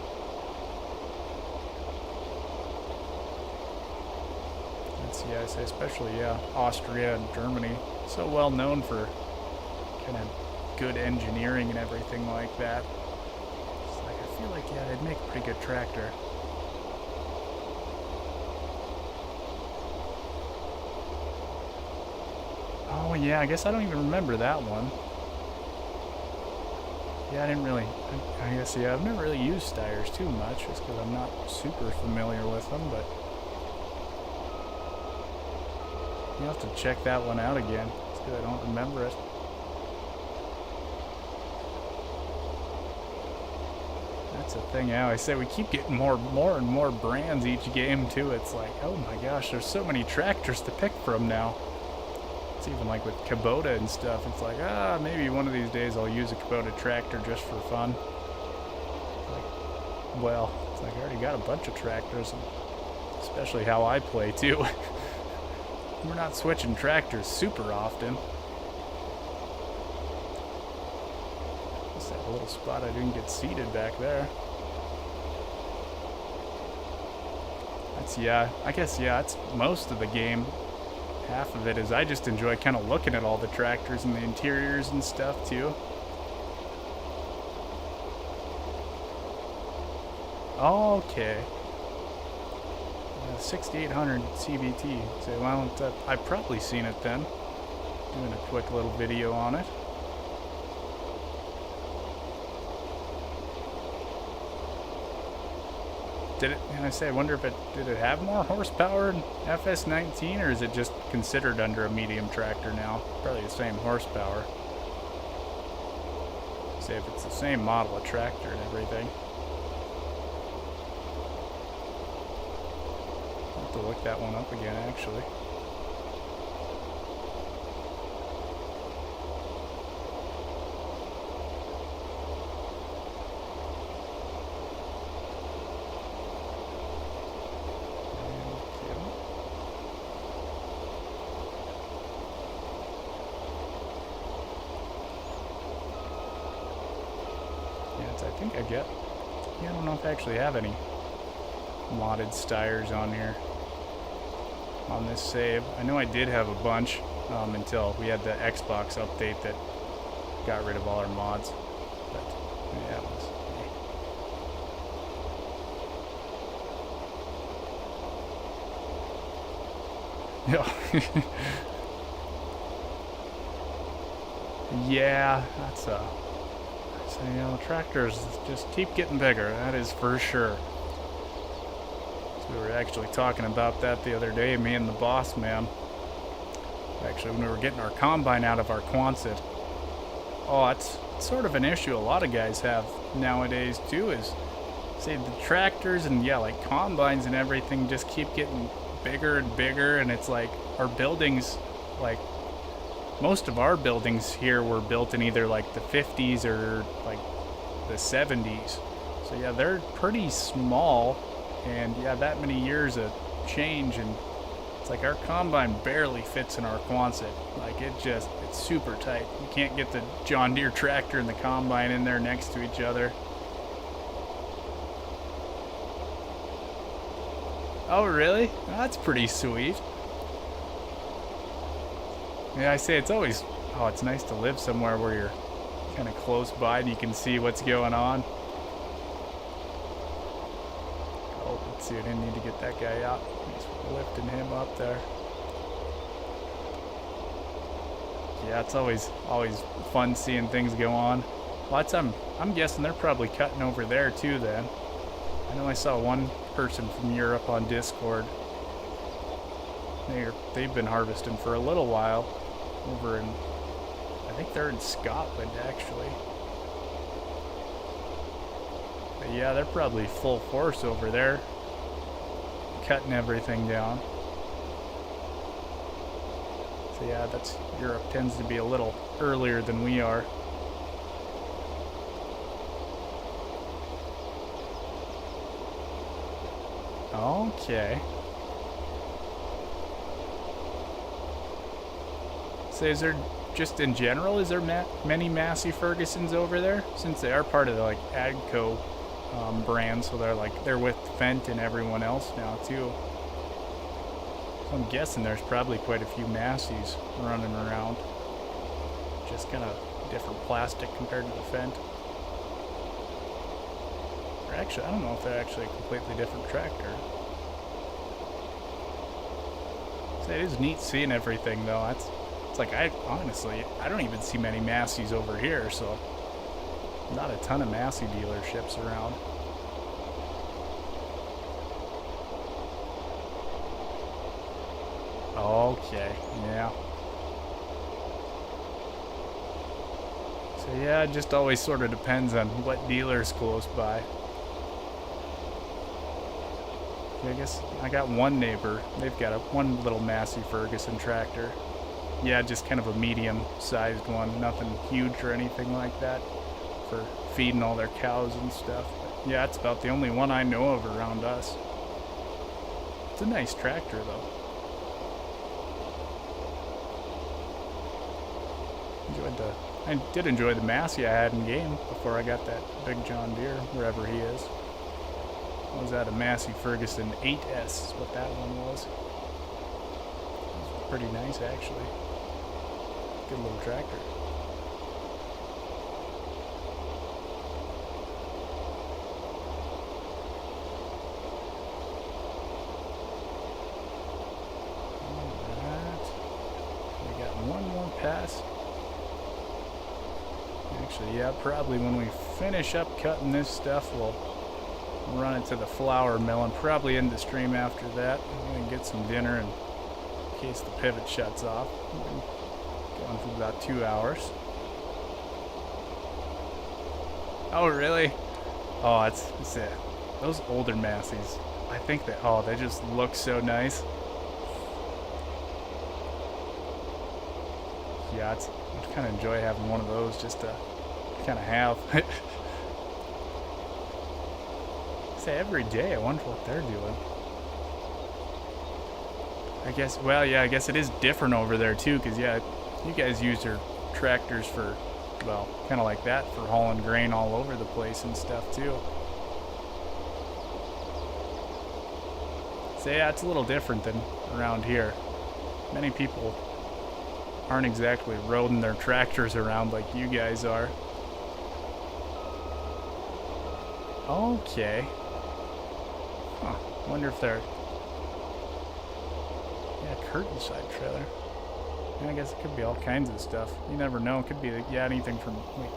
Let's see, I say especially, yeah, Austria and Germany, so well known for kind of good engineering and everything like that. It's like, I feel like, yeah, they'd make a pretty good tractor. Oh yeah, I guess I don't even remember that one. Yeah, I didn't really, I guess, yeah, I've never really used Steyrs too much, just because I'm not super familiar with them, but you'll have to check that one out again, because I don't remember it. That's the thing, yeah, I say we keep getting more and more brands each game, too. It's like, oh my gosh, there's so many tractors to pick from now. It's even like with Kubota and stuff, it's like, maybe one of these days I'll use a Kubota tractor just for fun. Like, well, it's like I already got a bunch of tractors, and especially how I play too. We're not switching tractors super often. Just that little spot I didn't get seated back there. That's, yeah, I guess, yeah, it's most of the game. Half of it is I just enjoy kind of looking at all the tractors and the interiors and stuff too. Okay. 6800 CVT. So, well, I've probably seen it then. Doing a quick little video on it. Did it? And I wonder if did it have more horsepower in FS19, or is it just considered under a medium tractor now? Probably the same horsepower. Say if it's the same model of tractor and everything. I'll have to look that one up again, actually. I don't know if I actually have any modded Steyrs on here on this save. I know I did have a bunch until we had the Xbox update that got rid of all our mods. But yeah, it was. Yeah. Yeah, that's so, you know, the tractors just keep getting bigger, that is for sure. So we were actually talking about that the other day, me and the boss man. Actually, when we were getting our combine out of our Quonset. Oh, it's sort of an issue a lot of guys have nowadays too, is say the tractors and yeah, like combines and everything just keep getting bigger and bigger, and it's like our buildings, like most of our buildings here were built in either like the 50s or like the 70s. So yeah, they're pretty small, and yeah, that many years of change, and it's like our combine barely fits in our Quonset. Like it's super tight. You can't get the John Deere tractor and the combine in there next to each other. Oh really? That's pretty sweet. Yeah, I say it's always, it's nice to live somewhere where you're kind of close by and you can see what's going on. Oh, let's see, I didn't need to get that guy out. He's lifting him up there. Yeah, it's always fun seeing things go on. Well, I'm guessing they're probably cutting over there too then. I know I saw one person from Europe on Discord. They've been harvesting for a little while over in, I think they're in Scotland actually. But yeah, they're probably full force over there, cutting everything down. So yeah, Europe tends to be a little earlier than we are. Okay. So is there, just in general, is there many Massey Fergusons over there? Since they are part of the like AGCO brand, so they're with Fendt and everyone else now too. So I'm guessing there's probably quite a few Masseys running around. Just kind of different plastic compared to the Fendt. Or actually, I don't know if they're actually a completely different tractor. So it is neat seeing everything though. It's like, honestly, I don't even see many Masseys over here, so Not a ton of Massey dealerships around. Okay, yeah. So yeah, it just always sort of depends on what dealer's close by. Yeah, I guess I got one neighbor. They've got one little Massey Ferguson tractor. Yeah, just kind of a medium-sized one. Nothing huge or anything like that for feeding all their cows and stuff. But yeah, it's about the only one I know of around us. It's a nice tractor, though. I did enjoy the Massey I had in game before I got that big John Deere, wherever he is. What was that? A Massey Ferguson 8S is what that one was. It was pretty nice, actually. Good little tractor. Alright. We got one more pass. Actually, yeah, probably when we finish up cutting this stuff, we'll run it to the flour mill and probably end the stream after that. I'm going to get some dinner in case the pivot shuts off. We've been going for about 2 hours. Oh, really? Oh, it's it. Those older Masseys, I think that, oh, they just look so nice. Yeah, I kind of enjoy having one of those just to kind of have. Say every day, I wonder what they're doing. I guess, well, yeah, I guess it is different over there too, because yeah, you guys use your tractors for, well, kind of like that for hauling grain all over the place and stuff too. So yeah, it's a little different than around here. Many people aren't exactly roading their tractors around like you guys are. Okay. Huh. Wonder if they're... Yeah, curtain side trailer. Yeah, I guess it could be all kinds of stuff. You never know. It could be, yeah, anything from like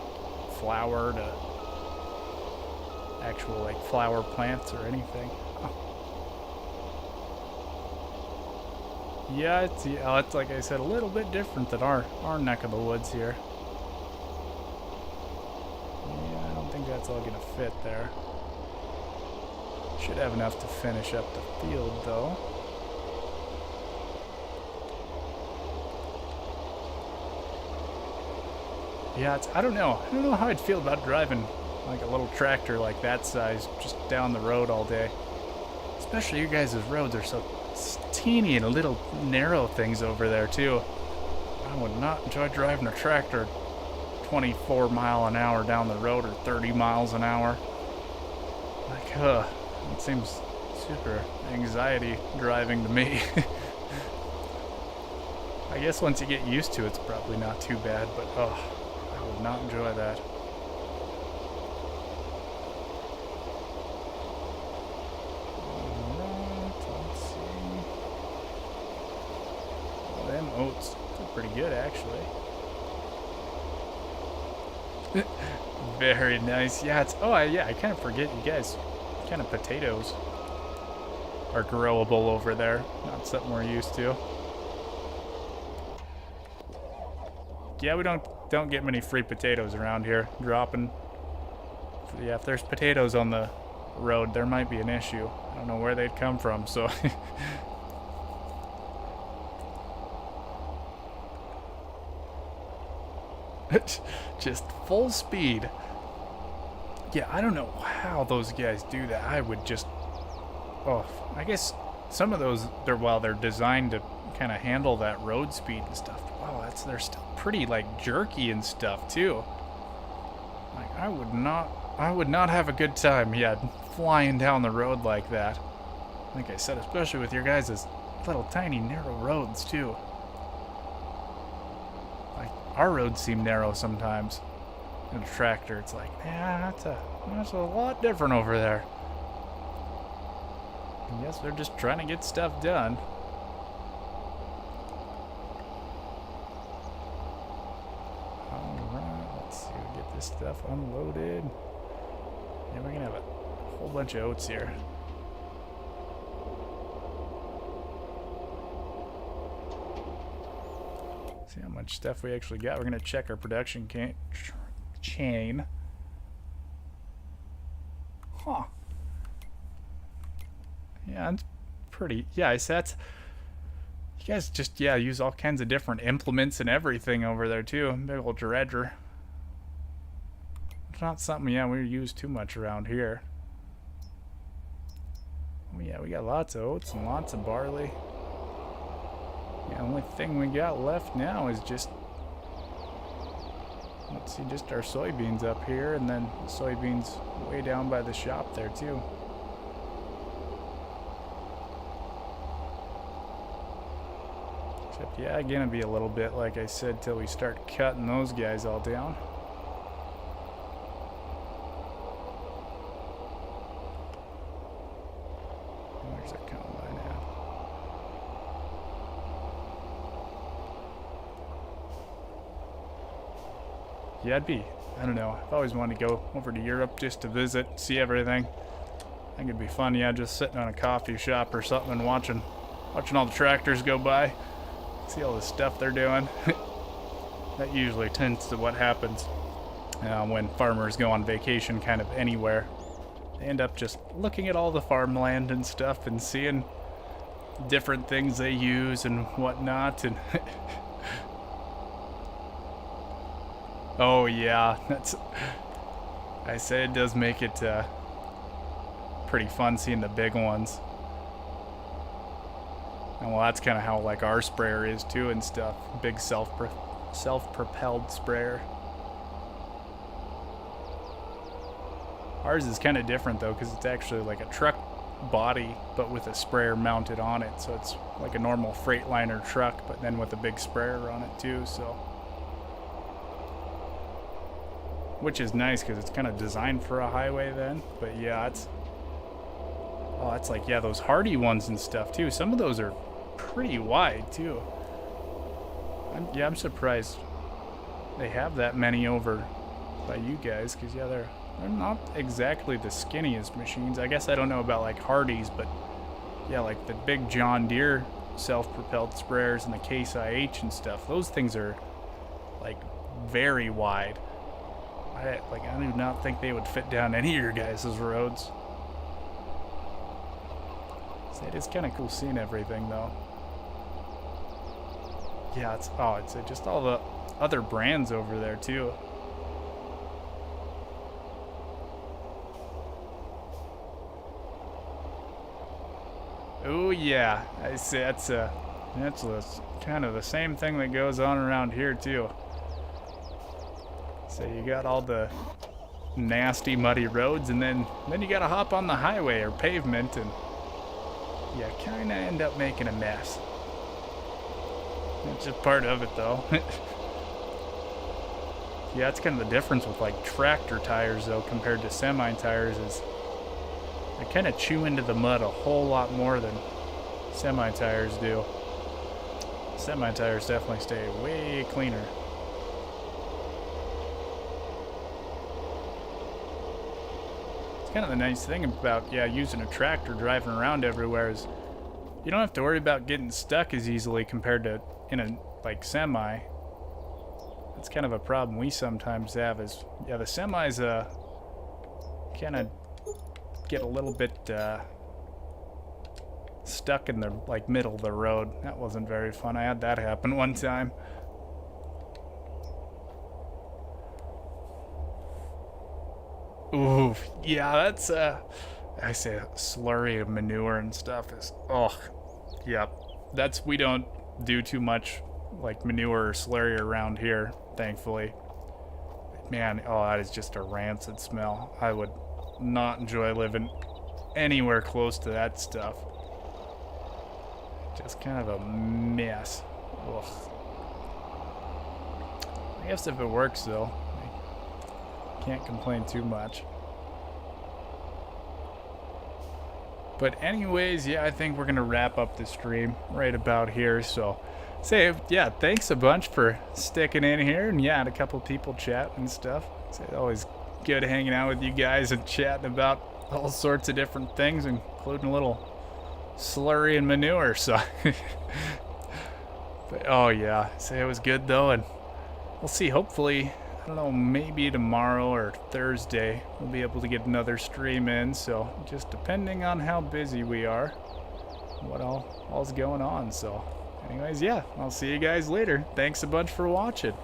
flour to actual like flower plants or anything. Huh. Yeah, it's like I said, a little bit different than our neck of the woods here. Yeah, I don't think that's all gonna fit there. Should have enough to finish up the field, though. Yeah, I don't know. I don't know how I'd feel about driving like a little tractor like that size just down the road all day. Especially you guys' roads are so teeny and little narrow things over there too. I would not enjoy driving a tractor 24 mile an hour down the road or 30 miles an hour. Like, it seems super anxiety driving to me. I guess once you get used to it, it's probably not too bad, but I would not enjoy that. Them oats are pretty good, actually. Very nice. Yeah, yeah, I kind of forget you guys, kind of potatoes are growable over there. Not something we're used to. Yeah, we don't get many free potatoes around here. Dropping. Yeah, if there's potatoes on the road, there might be an issue. I don't know where they'd come from, so... Just full speed. Yeah, I don't know how those guys do that. I would just... Oh, I guess some of those, they're designed to kind of handle that road speed and stuff. Wow, they're still pretty, like, jerky and stuff, too. Like, I would not have a good time, yeah, flying down the road like that. Like I said, especially with your guys' little tiny narrow roads, too. Our roads seem narrow sometimes. In a tractor, it's like, yeah, that's a lot different over there. And yes, they're just trying to get stuff done. Alright, let's see, we'll get this stuff unloaded. Yeah, we're gonna have a whole bunch of oats here. See how much stuff we actually got. We're gonna check our production chain. Huh. Yeah, it's pretty. Yeah, I said you guys just, yeah, use all kinds of different implements and everything over there too. Big old dredger. It's not something, yeah, we use too much around here. Oh yeah, we got lots of oats and lots of barley. Yeah, the only thing we got left now is just, let's see, just our soybeans up here, and then soybeans way down by the shop there too. Except, yeah, gonna be a little bit, like I said, till we start cutting those guys all down. Where's that combine at? Yeah, I don't know, I've always wanted to go over to Europe just to visit, see everything. I think it'd be fun, yeah, just sitting on a coffee shop or something and watching all the tractors go by. See all the stuff they're doing. That usually tends to what happens when farmers go on vacation kind of anywhere. They end up just looking at all the farmland and stuff and seeing different things they use and whatnot. And oh yeah, I say it does make it pretty fun seeing the big ones. And well, that's kind of how like our sprayer is too and stuff. Big self-propelled sprayer. Ours is kind of different though, because it's actually like a truck body, but with a sprayer mounted on it. So it's like a normal Freightliner truck, but then with a big sprayer on it too. So, which is nice because it's kind of designed for a highway then. But yeah, it's like, yeah, those Hardy ones and stuff too. Some of those are pretty wide too. I'm surprised they have that many over by you guys, because yeah, they're not exactly the skinniest machines. I guess I don't know about like Hardy's, but yeah, like the big John Deere self-propelled sprayers and the Case IH and stuff, those things are like very wide. I do not think they would fit down any of your guys' roads. It is kind of cool seeing everything though. Yeah, it's just all the other brands over there too. Oh yeah, I see. That's kind of the same thing that goes on around here too. So you got all the nasty muddy roads, and then you gotta hop on the highway or pavement, and yeah, kind of end up making a mess. It's just part of it though. Yeah, it's kind of the difference with like tractor tires though compared to semi tires, is they kind of chew into the mud a whole lot more than semi tires do. Semi tires definitely stay way cleaner. It's kind of the nice thing about, yeah, using a tractor driving around everywhere is you don't have to worry about getting stuck as easily compared to in a like semi. That's kind of a problem we sometimes have, is yeah, the semis kind of get a little bit stuck in the like middle of the road. That wasn't very fun. I had that happen one time. Ooh, yeah, that's I say slurry of manure and stuff is, oh, yeah, we don't do too much like manure or slurry around here, thankfully. Man, oh, that is just a rancid smell. I would not enjoy living anywhere close to that stuff. Just kind of a mess. Ugh. I guess if it works though, I can't complain too much. But anyways, yeah, I think we're gonna wrap up the stream right about here. So yeah, thanks a bunch for sticking in here, and yeah, had a couple people chat and stuff. It's always good hanging out with you guys and chatting about all sorts of different things, including a little slurry and manure. So, but oh yeah, say it was good though, and we'll see. Hopefully, I don't know, maybe tomorrow or Thursday we'll be able to get another stream in. So just depending on how busy we are, what all's going on. So, anyways, yeah, I'll see you guys later. Thanks a bunch for watching.